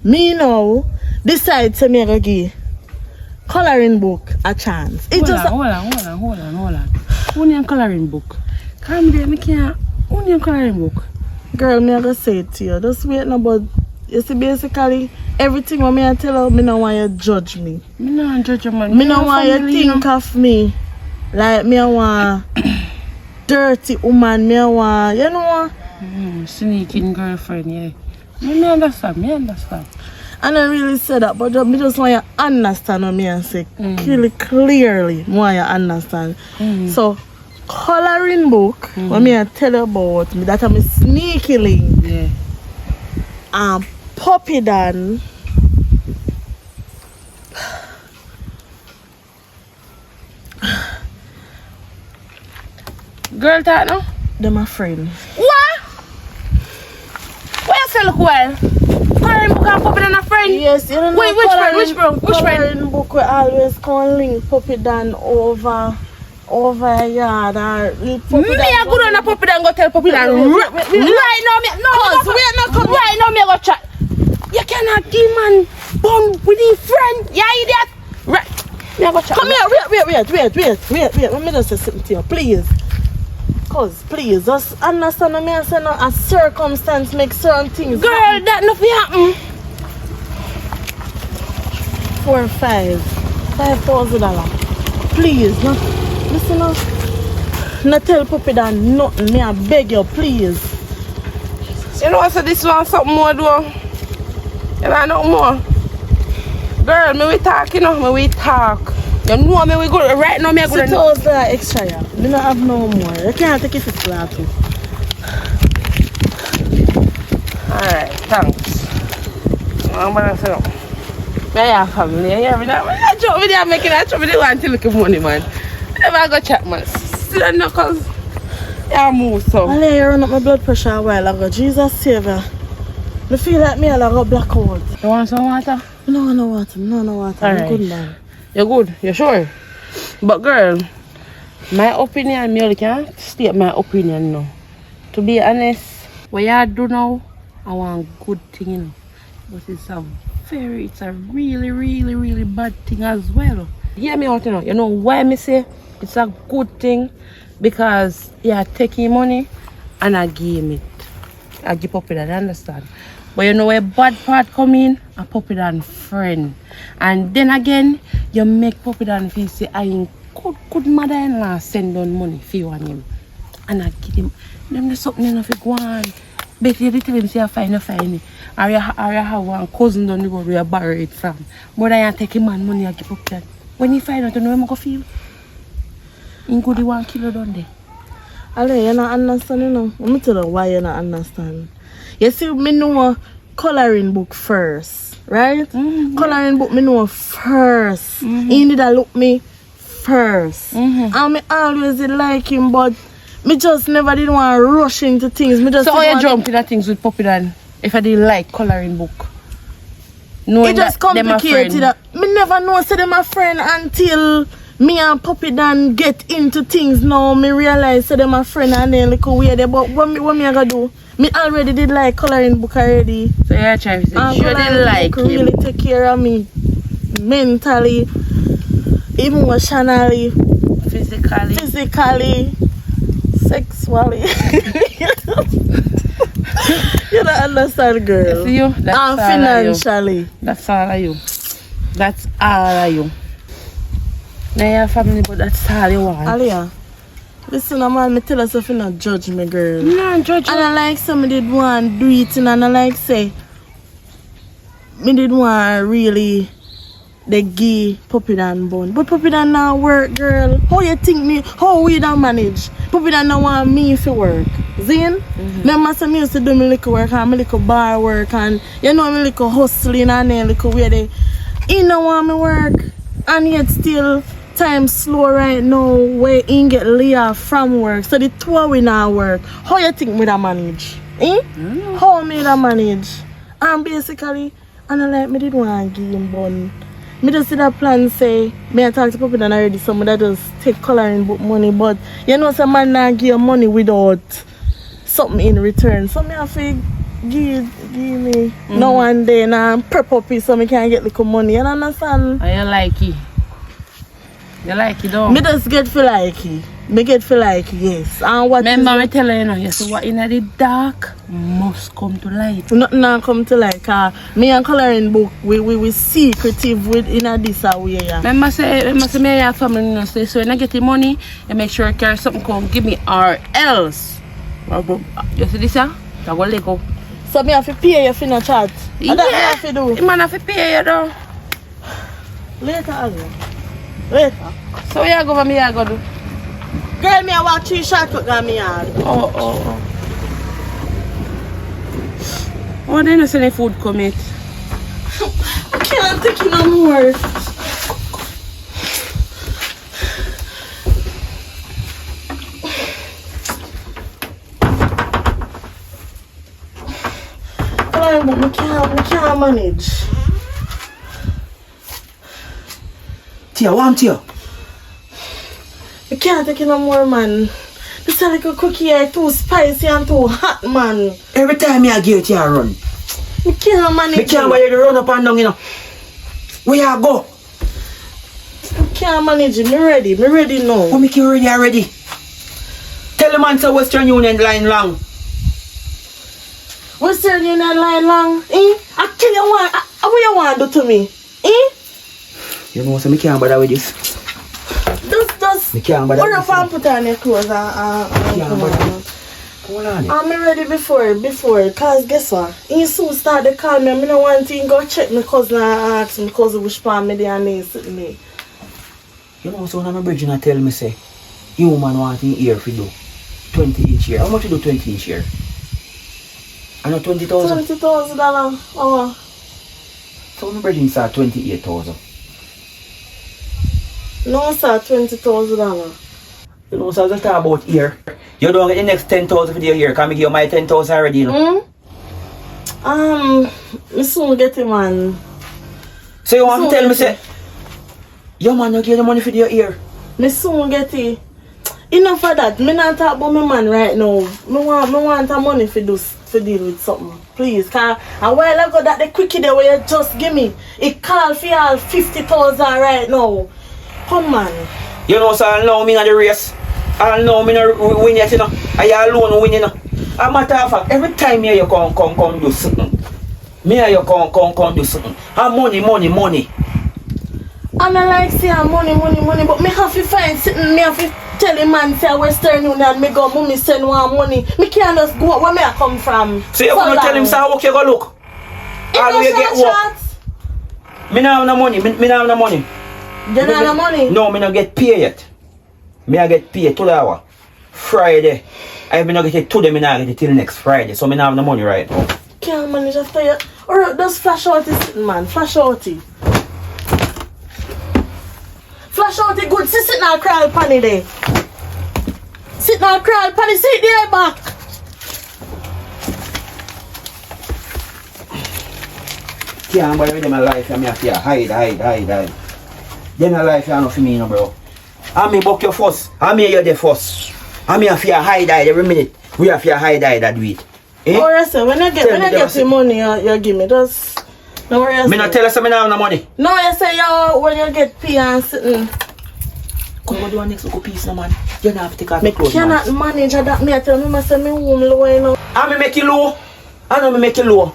me now decide to me go give coloring book a chance. It Hold on. Only coloring book. Come there, me can't. Only coloring book. Girl, me I go say it to you. Just wait now, but you see basically everything what me I tell you, me no want you judge me. Me no judge you, man. Me no want you think of me like me I want dirty woman, me I want, you know. Sneaking girlfriend, yeah. Me understand. I don't really say that, but me just want you understand what me I say. Clearly, want you understand. So, coloring book, what me I tell you about me, that I'm sneaky link. Yeah. Puppy Dan. Girl talk now? They're my friend. What? Where you say look well? Coloring book and Puppy Dan a friend? Yes, you know. Wait, which friend? Which friend? Coloring book we always come link Puppy Dan over a yard or Me a good on a Puppy Dan go tell Puppy Dan right now me right now me go chat. You cannot give man bun with his friend. Yeah, idiot. Right. Me a go chat. come here, let me just say something to you, please. Cause please, just understand what me I say now, a circumstance makes certain things Girl, happen. that nothing happen. 4 or 5 $5,000. Please, no. Listen now. No tell Puppy Dan nothing, me I beg you, please. You know, so this one something more though. You know, nothing more. Girl, me we talk, you know, me we talk. You know me we go right now me I go $6,000 extra, yeah. Me not have no more. You can't take it for flat too. Alright, thanks. I'm gonna say no. Me have family, you hear me now? I joke with you, I'm making that trouble with you until look at money, man. I never go chat, man. Still not cause you move so. I lay run up my blood pressure a while ago. Jesus save you. I feel like me I go black out. You want some water? No water. Alright. I'm good, man. You're good, you're sure? But girl, my opinion, me only can state my opinion now. To be honest, what you do now, I want good thing, you know. But it's a really bad thing as well. Hear me out, you know. You know why me say It's a good thing because you're taking money and I give him it. I give Puppy that, understand? But you know where bad part come in? A Puppy that friend. And then again, you make Puppy that feel say, I ain't good mother-in-law send on money for you and him. And I give him, them there's something enough to go on. But you tell him say I find me. Or you have one cousin down the road where you borrow it from. More than you take him man money and give up that. When you find out, you know where I go feel? In good 1 kilo down there. Ale, you not understand, you know. Let me tell you why you not understand. You see, me know a coloring book first, right? Coloring book me know first. He need to look me first. And me always did like him, but me just never did want to rush into things. Me just so how you jump into things with Puppy Dan if I didn't like coloring book? Knowing it just that them a complicated. friend. Me never know say them a friend until me and Puppy Dan get into things now. Me realize say them a friend and then look away there. But what me I gotta do? Me already did like coloring book already. So you're trying to say And you didn't like book him. really take care of me mentally, emotionally, physically, sexually. You don't understand, girl. See you? That's And all financially. Of you. That's all of you. That's all of you. Now you have family, but that's all you want. Alia, listen, man, me tell us if you not judge me, girl. No, judge And you. I like somebody did want to do it, and I like say, me did want really they give Puppy Dan bun. But Puppy Dan now work, girl. How you think me, how we don't manage? Puppy Dan now want me to work. Zin? Remember some me used to do me little work and me little bar work and you know me little hustling and then little way they. He don't want me work. And yet still time slow right now where he get laid from work. So the two of we now work. How you think me da manage? Eh? How me da manage? And basically, and I like me did want to give him bun. Me just see that plan say, me I talk to Puppy Dan already, so me that just take coloring book money, but you know some man not give money without something in return. So me have to give me now and then and prep up it so me can get little money. You understand? And you like it. You like it, though. Me just get feel like it. Me get feel like it, yes. And what Remember me tell you, you know, you see what in the dark must come to light. nothing now come to like me and coloring book we secretive with in a this way. Yeah. Remember say me and your family, you know, say, so when I get the money, you make sure you carry something come give me or else. You see this, yeah? I go let go. So me have to pay you for no chat. Yeah. And that me have to do. The man have to pay you, though. Later, Alia. Later. So what you go for me, I go do? Girl, me I want 3 shots at me yard. Oh, then you see the food come it. I can't take it no more. But we can't manage. Tia, want you? We can't take it no more, man. This little cookie here too spicy and too hot, man. Every time I give it, you run. We can't manage. Me can't buy you to run up and down, you know. Where you go? We can't manage it. Me ready now. How make you ready already? Tell the man to Western Union line long. Western Union line long, eh? I tell you what you want to do to me, eh? You know, so me can't bother with this. Just Me can't bother hurry with up this. and put on your clothes and Can't come bother. on. Hold on. I'm ready before, cause guess what? He soon start to call me. I don't want to go check my cousin and ask my cousin which part me there and they sitting there. You know, so when I'm a bridge and I tell me, say, you man want in ear for do 20-inch ear. How much you do 20-inch ear? I know 20,000. $20,000. Oh, So my bridge start 28,000. no sir, $20,000. You know, so I just talk about ear. You don't get the next 10,000 for the ear. Can I give you my 10,000 already, you know? Me soon get him, man. So you want to So tell me, get say, it. your man you give the money for the ear? Me soon get it. Enough of that. Me not talk about my man right now. Me want the money for deal with something. Please, cause a while ago that the quickie there where you just give me, it call for y'all 50,000 right now. Come on. You know, so I know me in the race. I know me no win yet, you know. I alone win, you know. A matter of fact, every time you come do something. Me and you come do something. And money. I'm not like say money, but me have to find something. Me have to tell the man say Western Union, me go, mommy send one money. Me can't just go where me I come from. So you gonna tell him say how you go look? How you get work? Me not have no money. Me not have no money. You don't have no money? No, me not get paid yet. Me I get paid $2 Friday. I me not get it today, me not get it till next Friday. So me not have no money right now. Can't manage after you. Or just flash out this man. Flash out it. Flash out it good. Sit now crawl panny there. Sit now crawl panny. Sit there back. Can't buy with them a life and me have to hide. Then a life you know for me, no bro. I me book your first. I me you the first. I me have to hide every minute. We have to hide that do it. Eh? Or say when I get the money you give me just no worry. Me not tell us I have no money. No, you say you when you get pay and sitting. Come on, do a next little piece no man. You don't have to take off Me your clothes, cannot man. manage that. Me I tell me say me home low you know. I me make you low. I know me make you low.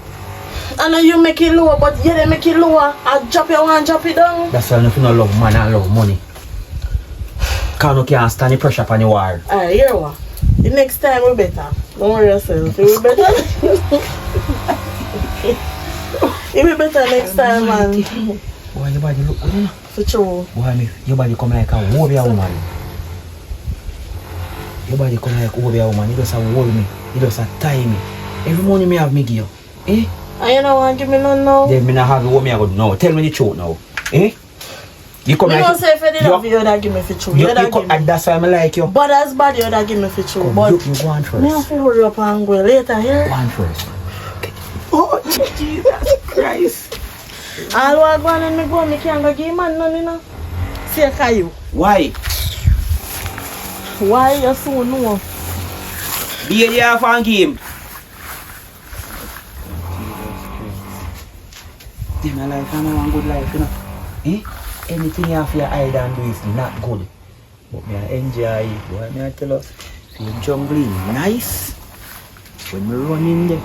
I know you make it lower, but you didn't make it lower. I drop you one, drop it down. That's why if you don't love man and love money. Cause you can't stand the pressure upon your wire. Alright, here what? The next time we better. Don't worry yourself. It will better. It will better next time, man. Boy, your body look good, you know. For true. Boy, your body come like a warrior woman. Your body come like a warrior woman. You just hold me. You just tie me. Every morning me have me give you. Eh? And you don't want to give me none now? Then me not have you what me I go do now. Tell me the truth now. Eh? You come me like... don't say if you didn't have you, you'd give me for true. You come, and that's why I like you. But as bad, you'd give me for true. Come, But you go on first. me have to hurry up and go later here. Go on first. Oh, Jesus Christ. All what go on and me go, me can't go give man none, you know. See a you. Why? Why you so know? Be a half and game. Then my life, I know one good life, you know. Eh? Anything you have for your hide and do is not good. But me I enjoy it. Boy, me I tell us, feel jungling nice when we run in there.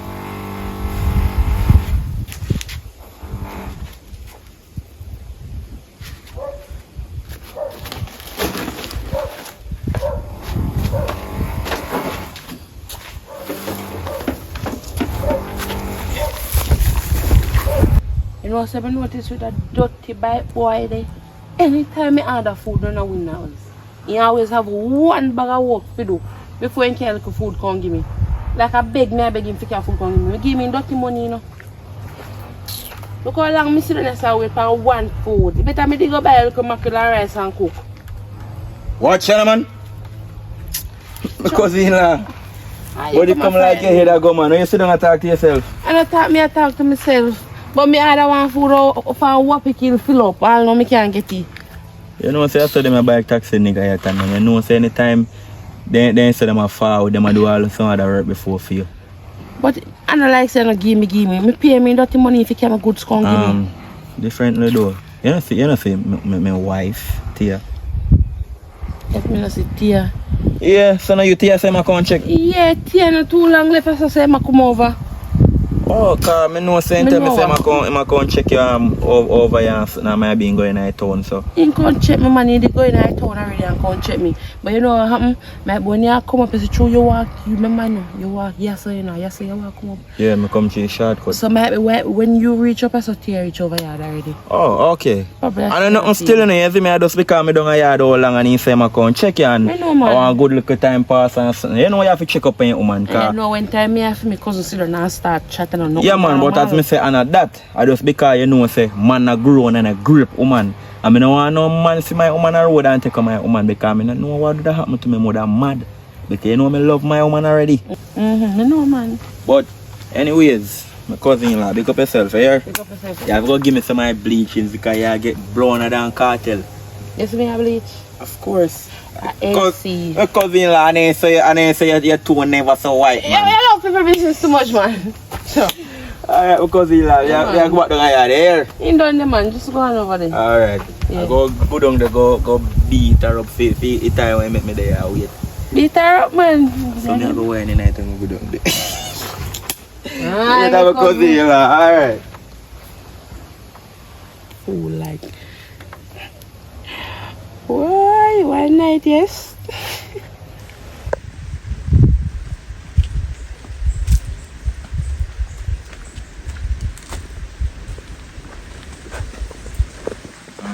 You know, so I notice with a dirty bike boy there. Anytime I order food on a win house, he always have one bag of work to do before he can get food come give me. Like I beg him to get food come give me. Give me dirty money, you know. Look how long I sit and wait for one food. Better me go buy a little mackerel and rice and cook. What, man? My cousin-in-law. Aye, What you come like your head a go, man? When you sit down and talk to yourself? And I talk to myself. But me order one food for what kill fill up. I know me can't get it. You know, say I saw them a bike taxi nigga yet, and you know, say anytime they say them a forward, them a do all some other work before for you. But I don't like saying give me. Me pay me dirty money if you can a good score give me. Differently though. You know see my wife, Tia. If me not see Tia. Yeah, so now you Tia say I come check. Yeah, Tia not too long left, so say I come over. Oh, cause I know say tell me say I come check you over here and I been going in town so. You can check me money, they go in town already and come check me. But you know what happened? My boy you come up is true you walk, you remember no, you walk, yes so you know, yes so you walk come up. Yeah, I come to the shortcut. So when you reach up I saw Tia reach over yard already. Oh, okay. Probably And I nothing still in here, see me I just because I don't a yard all long and he say I come check you and I know, man. I want a good little time pass and something. You know you have to check up on your woman. And you know when time me have me cousin sit down and start chatting and Yeah man, but as me say and at that, I just because you know say man a grown and a grip woman. I mean I want no man see my woman on the road and take my woman because I don't know what would happen to me more than mad. Because you know me love my woman already. I know man. But anyways, my cousin-in-law, pick up yourself here. Pick up yourself. You have to go give me some of my bleachings because you get browner than cartel. You see me have bleach? Of course. AC. My cousin-in-law and say your tone never so white, man. Yeah, I love people business too much, man. So, Alright, because you like, Yeah, you go back down there. In done the man, just go on over there. Alright. Yeah. I go down there, go beat her up, see the time when you make me there, I wait. Beat her up, man. So I go any night and go down there. Alright, Yeah, because you like, alright. fool like. Why? One night, yes.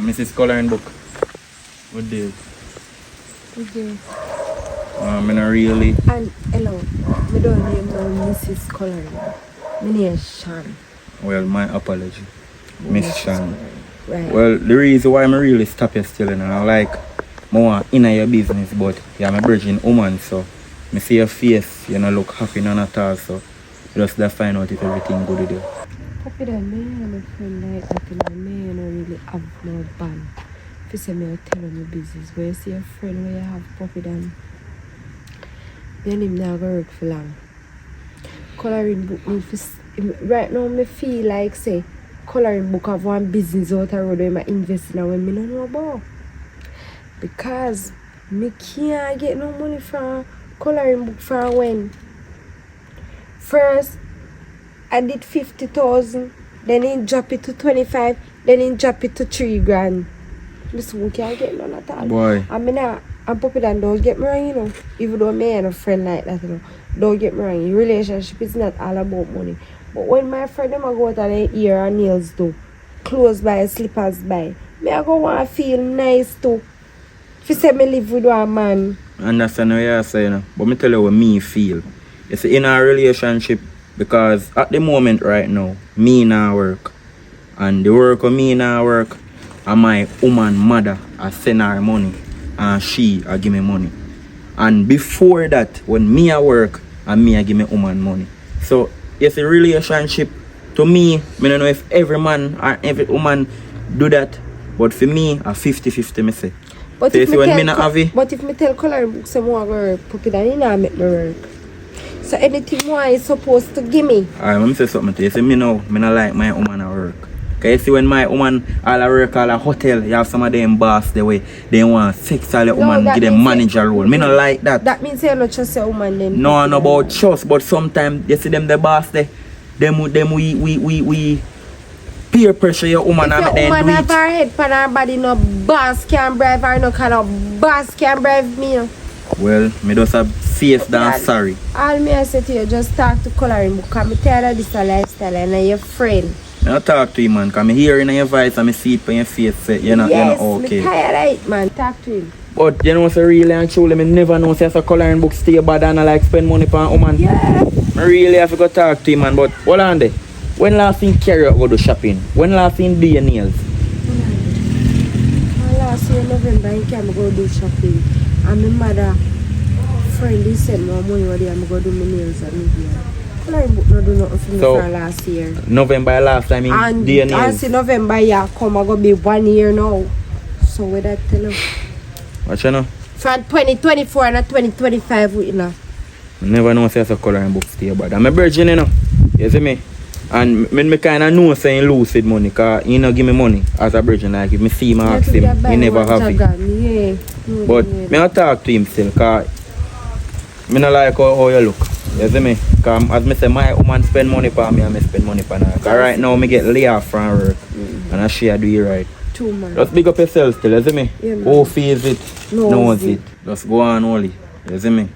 Mrs. Coloring Book. What day? Okay. I'm not really. And hello, me don't name no Mrs. Coloring. My name is Sean. Well, my apology, Miss Shan. Right. Well, the reason why I'm really stop you still, and I like more in your business, but you're my virgin woman, so me see your face, you know, look happy none at all, so just to find out if everything good with you. Puppy that man, a friend like that, and man, don't really have no band. If you say me, I tell you my business. When you see a friend where you have puppy then, then him not gonna work for long. Coloring book me right now me feel like say coloring book have one business out the road where I invest in when me don't know about. Because me can't get no money from coloring book from when. First I did 50,000, then he drop it to 25, then he drop it to 3 grand. This one can't get none at all. Boy. I mean, I'm popular and don't get me wrong, you know. Even though me and a friend like that, you know. Don't get me wrong, your relationship is not all about money. But when my friend them I go out and their ear and nails do, clothes buy, slippers buy, me I go want to feel nice too. If you say me live with one man. I understand what you're saying, but me tell you what me feel. You see, in our relationship, because at the moment right now, me now work. And the work of me now work, and my woman mother I send her money, and she I give me money. And before that, when me I work, and me I give me woman money. So it's a relationship. To me, I don't know if every man or every woman do that, but for me, a 50-50 me say. But So if you see me when me tell not have it, but if me tell coloring book say more work, put it on, you not make me work. So anything more is supposed to give me. alright, let me say something to you. See, me now, me not like my woman at work. Cause you see when my woman all at work, all at hotel, you have some of them boss the way they want sex all the woman that give them means manager role. Me not like that. That means you not trust your woman then. No, no about trust, but sometimes you see them the boss they we peer pressure your woman if and your then woman do have it. her head pan her body, no boss can bribe her, no kind of boss can bribe me. No. Well, me just have face down sorry. All me I say to you, just talk to coloring book. Cause me tell her this a lifestyle and I'm your friend. I talk to you man, cause me hear in your voice and me see it on your face say you're not okay. Me tired of it, man. Talk to him. But you know so really and truly me never know say a coloring book stay bad and I like spend money for a woman. Yeah. I really have to go talk to him man, but hold on there. When last thing carry out go do shopping? When last thing do your nails? Last year November I came go do shopping. And my mother friend he sent more money what I'm go do my nails and me here. Coloring book not do nothing for me So, for last year. November last time in And do your I nails? see November yeah come I go be 1 year now. So with that tell you. What you know? From 2024 and 2025 we know. I never know say a coloring book stay bad. I'm a virgin you know. You see me? And me kinda know saying lucid money cause he no give me money as a virgin. Like if me see him ask him, he never have it. Yeah. But me I talk to him still cause me not like how you look. You see me? Cause as me say my woman spend money for me and me spend money for her. Cause right now me get lay off from work and I share do it right. Too man. Just big up yourself still, you see me? Yeah, man. Who feels it, knows it. Just go on only. You see me?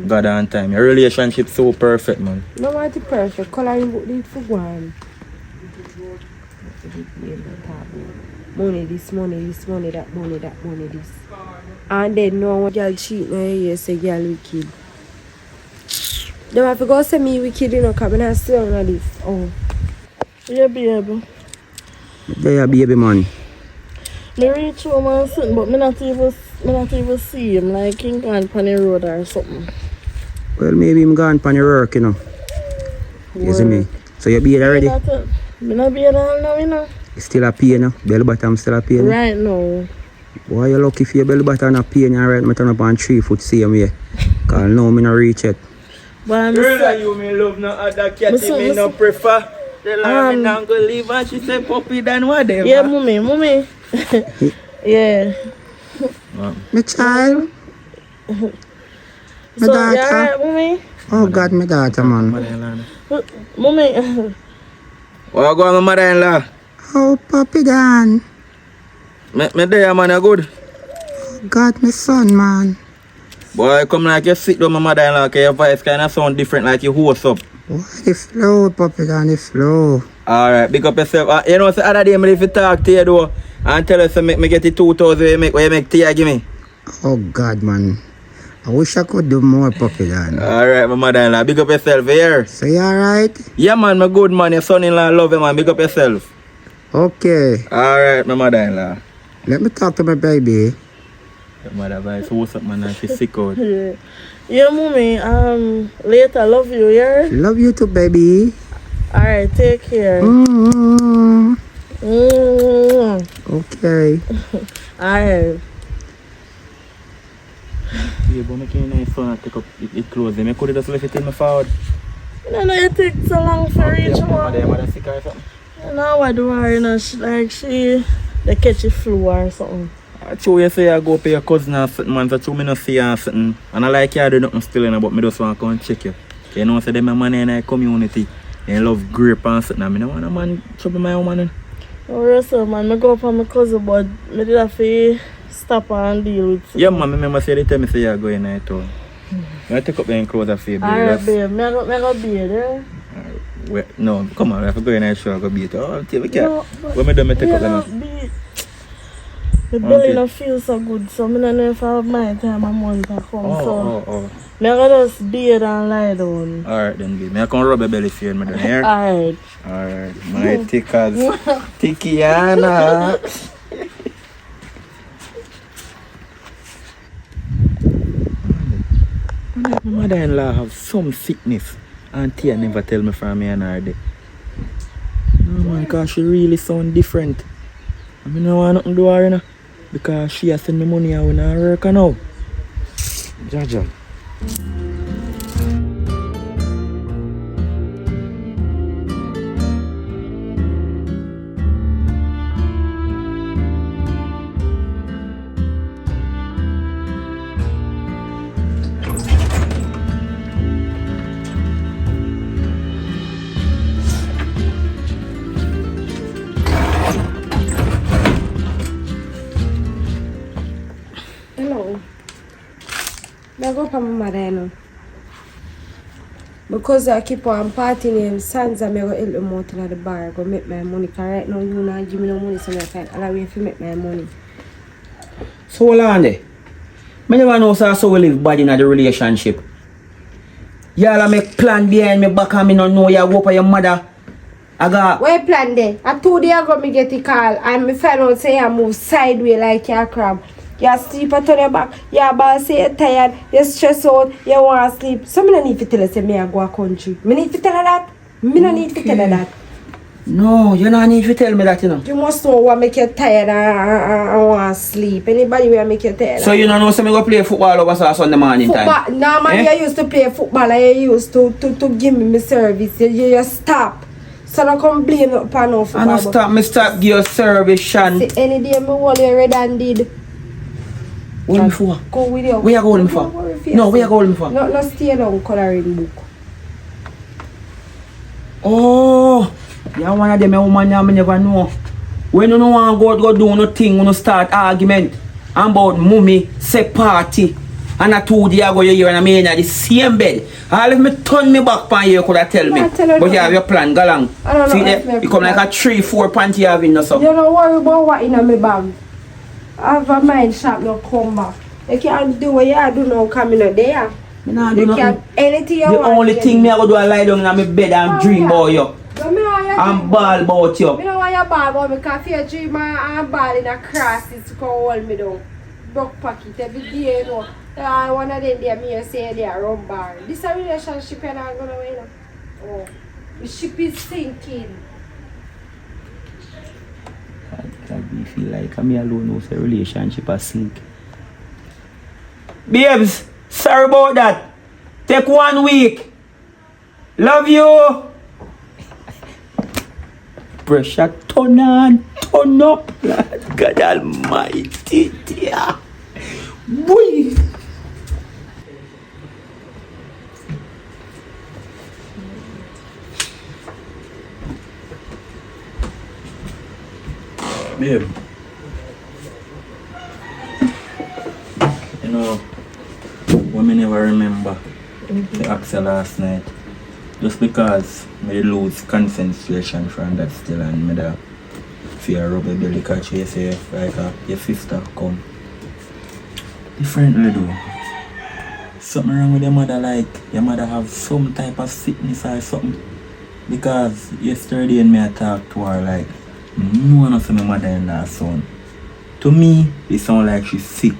God on time. Your relationship so perfect man. No want it perfect. Coloring book need for one. Money this, money this, money that, money that, money this. And then no one girl cheat no you say girl wicked. Them have to go say me wicked, you know, cause I still on this. Oh. Yeah, baby. There baby man. Me reach home and something, but me not even see him. Like he gone on the road or something. Well maybe I'm gone on your work, you know. You see me? So you be already? Me not be all now, you know. Still a pain, no? Belly bottom still a pain. Right now. Why you lucky if your belly button a pain and right me turn up on 3 foot same way. Cause now me not reach it. But I'm Girl, you me love no other cat, me no prefer. Tell her me not gonna leave and she say puppy than whatever. Yeah, mommy. Yeah. My child. My So, daughter. you alright, mommy? Oh God, my daughter, man. Mommy. What go on, my mother-in-law? Oh, puppy Dan. Me there, man, you good? God, my son, man. Boy, come like you sit down, my mother-in-law, cause your voice kind of sound different, like you host up. Boy, the flow, puppy Dan, the flow. Alright, big up yourself. You know, the other day, if you talk to you, though, and tell us to make me get the 2,000 where you make tea, give me. Oh God, man. I wish I could do more, puppy Dan. Alright, my mother-in-law, big up yourself here. So you alright? Yeah, man, my good man, your son-in-law love you, man. Big up yourself. Okay. Alright, my mother-in-law. Let me talk to my baby. Your mother voice, what's up, man? She's sick out. Yeah, mommy. Later, love you, yeah? Love you too, baby. Alright, take care. Mm-hmm. Okay. Alright. Yeah, but I can't son take up it close. I could just left it in my forward. You know, it takes so long for each one. Your mother sick or something? You know what do her, you know, they catch a flu or something. I told you say I go pay your cousin or something, man. So true, me no see you or something. And I like you do nothing still, you know, but me just want to come and check you. You know, say them a man in our community. They love grape and something. I mean, I want a man trouble my own man. Oh, yes, man. I go up on my cousin, but I did have to stop and deal with it. Yeah, man. I remember say they tell me say you go in there too. I take up the clothes for you, baby. Alright, babe. I go be there. No, come on. I have to go in there show. I go beat. Oh, we can't. No, When me do me take up them. My belly don't feel so good, so I don't know if I have my time and money to come. Oh. I go just beard and lie down. Alright then, baby. I can rub your belly for you, madam. Here. Alright. Alright. My tickers. Tikiana. My mother-in-law have some sickness. Auntie never tell me from me and her day. No man, cause she really sound different. I mean, I want nothing to do her, you know. Because she has send me money and when I work now. Jaja. Hello. I go up on my mother, you know. Because I keep on partying in Sansa, I go help them out in the bar, go make my money. Because right now, you not give me no money, so I can't allow you to make my money. So hold on there. I never know so we live bad in the relationship. Y'all make plan behind me back and me don't know you go up on your mother. I got... What you plan there? I 2 days ago me get a call and me find out say you move sideways like a crab. You sleep at your back, your boss say you're tired, you're stressed out, you want to sleep. So me don't need to tell you say me I go a country. Me need to tell her that. Me don't need to tell her that. No, you don't need to tell me that, you know. You must know what make you tired and want to sleep. Anybody will make you tired. So you don't know say me go play football over Sunday morning football, time? no man, you used to play football and you used to give me my service. You stop. So don't come blame upon no football. I don't stop give you service, Shan. See, any day me hold you red and did. Hold me for? Go with you. Where you hold me for? No, where you hold me for? No, stay down coloring book. Oh, you're one of them woman I never know. When you don't want to go do nothing, when you start argument about mommy, say party, and I 2 days ago you hear and I mean at the same bed. All if me turn me back on you could have tell me. But you have your plan, go along. See there, you come like a 3-4 panty you have in the so. You don't worry about what in my bag. I have a mind shop no come back. You can't do what you do now coming out there. Me nah do You nothing. can't anything you The want. only thing me I go do is lie down in my bed and dream about you. But me know you And ball about you. me know why you ball about me because if you dream and ball in a crosses to come hold me down. Broke pocket every day, you know. One of them there, me say they are run bar. This a relationship you're not gonna win. Oh, the ship is sinking. I feel like I'm alone who's a relationship a sink. Babes, sorry about that. Take 1 week. Love you. pressure turn on, turn up. Lord God Almighty, dear. Boy. Babe. You know, what me never remember the Axel last night. Just because me lose concentration from that still and me da fear rubber belly catch you say like your sister come. Differently though. Something wrong with your mother, like your mother have some type of sickness or something. Because yesterday when me I talk to her like no one of my mother-in-law son. To me it sound like she's sick.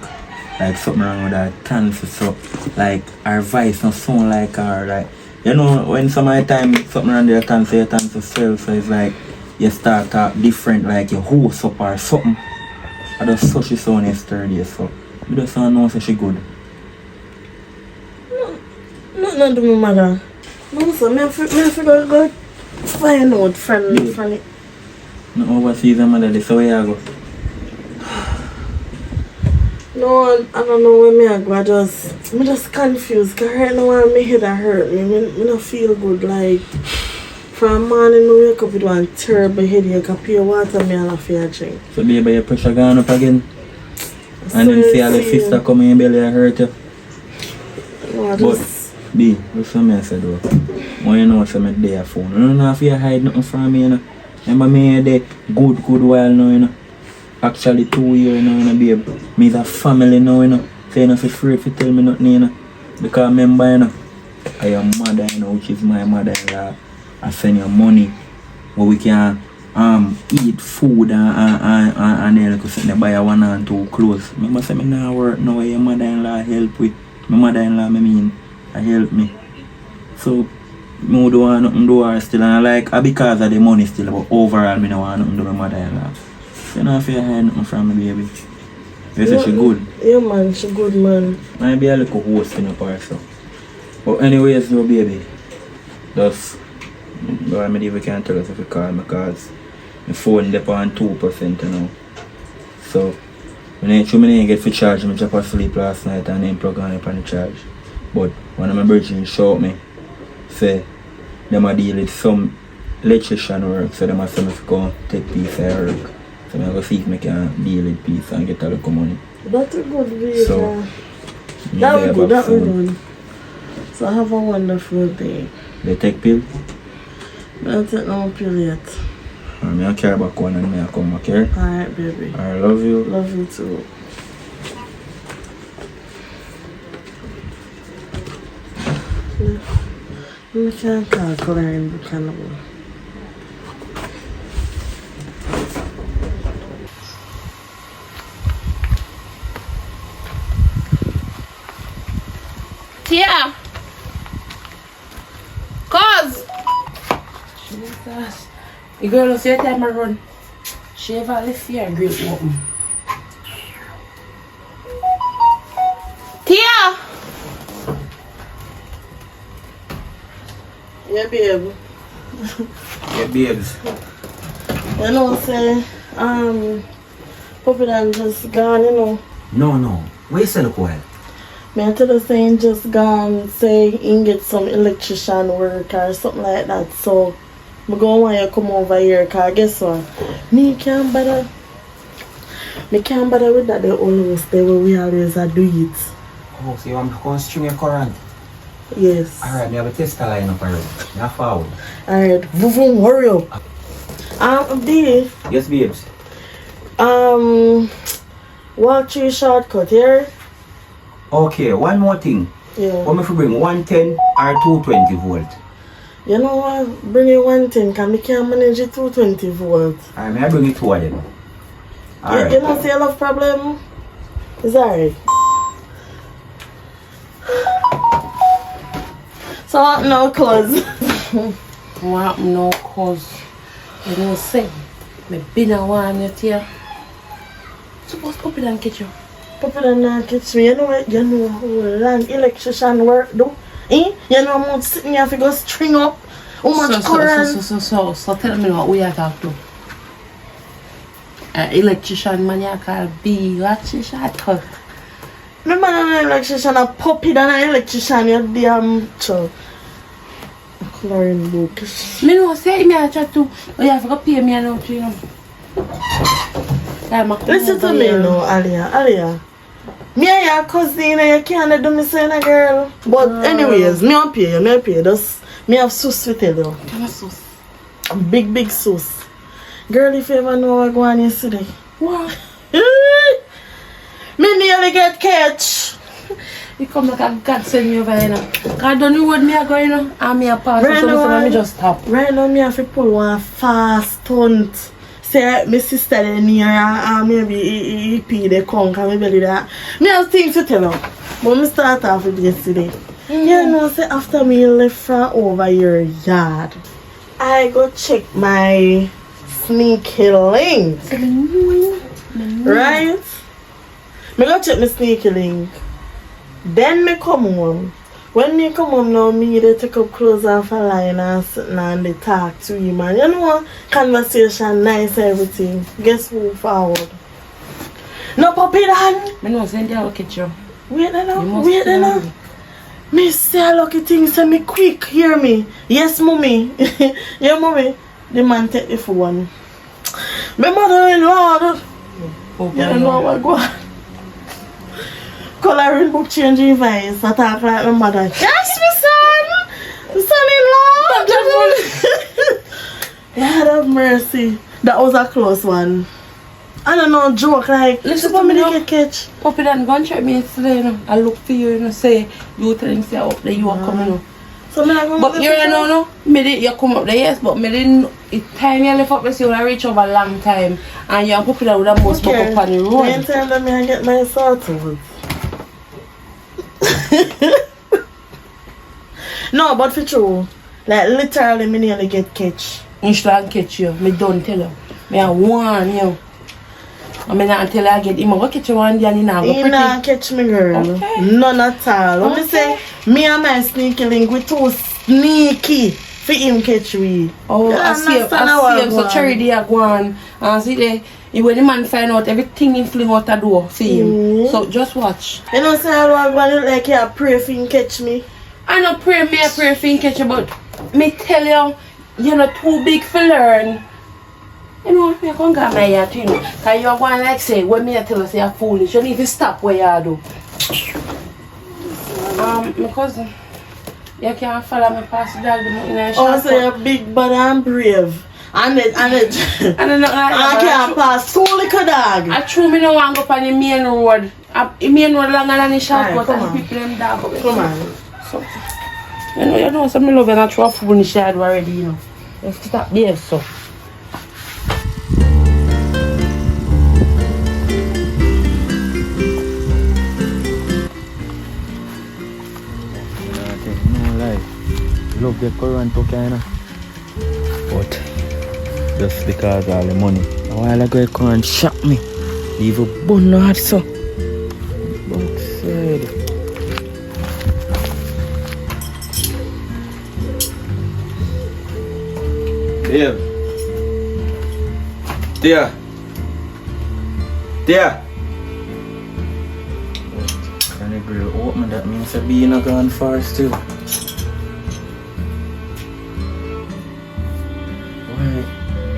Like something wrong with her tonsil, so like her voice not sound like her, like you know when some of the time something wrong with your tonsil swell, so it's like you start talk different, like you host up or something. I just saw she sound yesterday, so I just don't know if she good. Not to my mother. No, so me figure go find out from it. No overseas the mother, so where you go? No, I don't know where me I go. I'm just confused because right now my head hurt me. I don't feel good. Like from morning I wake up with one terrible headache. I pure water me and I feel drink. So baby, your pressure gone up again? And then see all the sister come in your belly and hurt you? No, But B, what's what I said though? When you know some day phone. You don't know if you hide nothing from me, you know. Remember me there good while now, you know. Actually 2 years now, you know, babe. Me is a family now, you know. So you know, if you're afraid to tell me nothing, you know. Because remember, you know, I am mother, you know, which is my mother-in-law. I send you money where we can eat food and then like say buy 1 and 2 clothes. Remember say me now work now, your mother-in-law help with. My mother-in-law I help me. So me don't want nothing do her still, and I like because of the money still, but overall me don't want nothing do my mother-in-law. You know if you hide nothing from me, baby. You say she good? Yeah man, she good man. Might be a little host in the parcel. But anyways no baby. Just I mean if you can't tell us if you call me because my phone dep on 2% you know. So when I didn't get for charge, I drop asleep last night and then plug on up on the charge. But one of my brethren showed me, say, them a deal with some electrician work, so them a say me to go take piece of work. So I'm going to see if I can deal with piece and get a little money. That's a good way. So, that was good. So have a wonderful day. They take pill? I don't take no pill yet. I'm going to carry back one and I come back here. Alright baby. I love you. Love you too. I can't call Colin Buchanan. Tia! Cause! Jesus. The girl will see your time I run. She ever left here and great open. Tia! Yeah, babe. Yeah, babes. You know, say, Puppy done just gone, you know. No. Where you say look well? Me I tell her saying just gone, say he can get some electrician work or something like that. So, I go want you to come over here, cause guess what? Me can't bother with that the always the way we always do it. Oh, so you want me to go and string your current? Yes. Alright, me have a tester line up already. Now forward. Alright, vroom, hurry up. D, Yes, babes. walk through shortcut here. Okay, one more thing. Yeah. What me to bring 110 or 220 volt? You know what? Bring it 110, cause me can't manage it 220 volts. Alright, may I bring it 2 of them? Alright. You know say you have problem? It's alright. So what now, cuz? What no cause? You know say, me been a warm you Tia. Suppose Puppy done catch you. Puppy done not catch me. You know how long electrician work do? You know how much sitting here to go string up How much current? So tell me what we are talking to. Electrician man you call B. What you shot cut? My man an electrician, a puppy than an electrician, you damn child. Coloring book. Me no say me I chat to. Oh, you have to pay me now, you know. Listen to me now, Alia. Me and your cousin, you can't do me saying a girl. But anyways, me up here. Just me have sauce with you though. What sauce? A big sauce. Girl, if you ever know what going on yesterday. What? Me nearly get catch. You come like a God send me over here now. God don't know what me are going on. And me a pass Right so now, me just stop. Right now, me have to pull one fast stunt. Say, my sister they near and maybe he pee the conk and maybe that. Me have things to tell her. But me start off with yesterday. You know, say after me left from over your yard, I go check my sneaky link. Right? Me go check my sneaky link. Then me come home. When me come home now, me they take up clothes off a line and sit and they talk to him and you know, conversation, nice everything. Guess who forward? No puppy dan. Me no send you a look at you. Wait now. Me say a lucky thing, say me quick, hear me. Yes, mommy. Yeah, mommy. The man take the phone. My mother-in-law. You don't know what go on. Coloring book changing voice. I talk like my mother. Yes, my son. Lord have mercy. That was a close one. I don't know, joke like. Listen for to me me to now. get catch. Puppy done gone check me yesterday, you know. I look for you, you know, say you tell him say up there you are coming now. So me not gonna But you know, me did you come up there, yes, but me didn't it time you left up there, so you reach over a long time and you puppy that would have most up on the road. Then tell them I get my sorted. No, but for true, like literally me nearly get catch. You should catch you, me don't tell you. Me I warn you. I mean I tell you again, he might catch you one day and he not go He pretty. not catch me girl. Okay. None at all. Let me Okay. say, me and my sneaky link, we too sneaky for him catch we. Oh, You I see him, so charity are going and see there, when the man find out everything he fling out the door for him. So just watch. You know say I want to like you pray for him catch me. I don't pray I pray for him catch you, but me tell you, you're not too big for learn. You know, I can't get my yard, you know. Because you're going like say, when me tell you say you're foolish, you need to stop where you do. My cousin, you can't follow me past the dog in a shop. Oh, so you're big bad and brave. And it I don't know, I can't pass two little dog. I true me no want go up on the main road. The main road longer than the shop, Aye, but come I on. people them dog away. Come on. So, you know, so me love you not throw food in the shed already, you know. Just stop there, so. No lie. Love the current to kind of. But just because all the money. A while ago you come and shop me. Leave a bun hard so. But said. Dave. There. Can the grill open? That means the bee not gone far still. Why?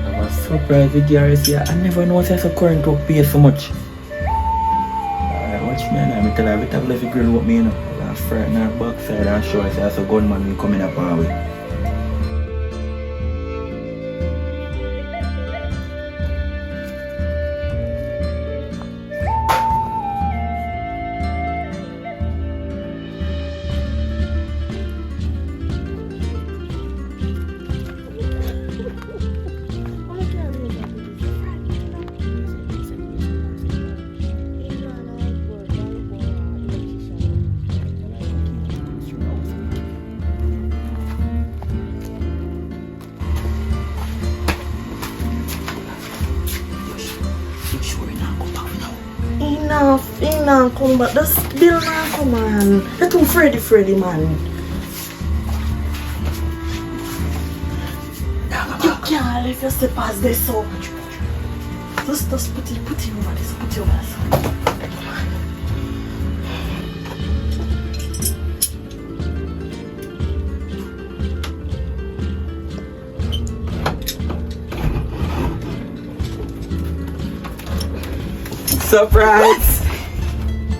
I was surprised with Gary here. I never noticed the current to pay so much. Alright, watch me now. I tell you, I will grill with me, you know. I'm frightened her backside and show us as a gunman will come in up our way. Enough, come back. That's Bill now, come on. That's too Freddy, man. girl, if you step past this, so just put it over this, put it over this. Surprise!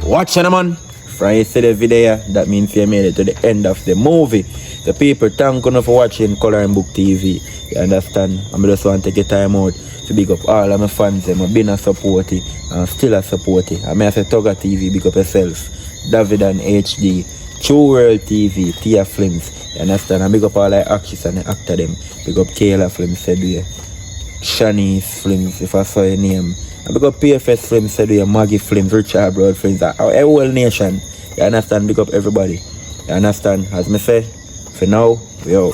Watch it, man. From you see the video, that means you made it to the end of the movie. The people thank you for watching Coloring Book TV. You understand? I just want to take time out to big up all of my fans. I've been a supporter and still a supporter. I may say Tugger TV, big up yourself. David and HD, True World TV, Tia Films. You understand? I big up all the actors and the actor them. Big up Kayla Films, said we. Shanice Films, if I saw your name. I big up PFS Films, said we. Maggie Films, Richard Broad Films, our whole nation. You understand? Big up everybody. You understand? As me say, for now, we out.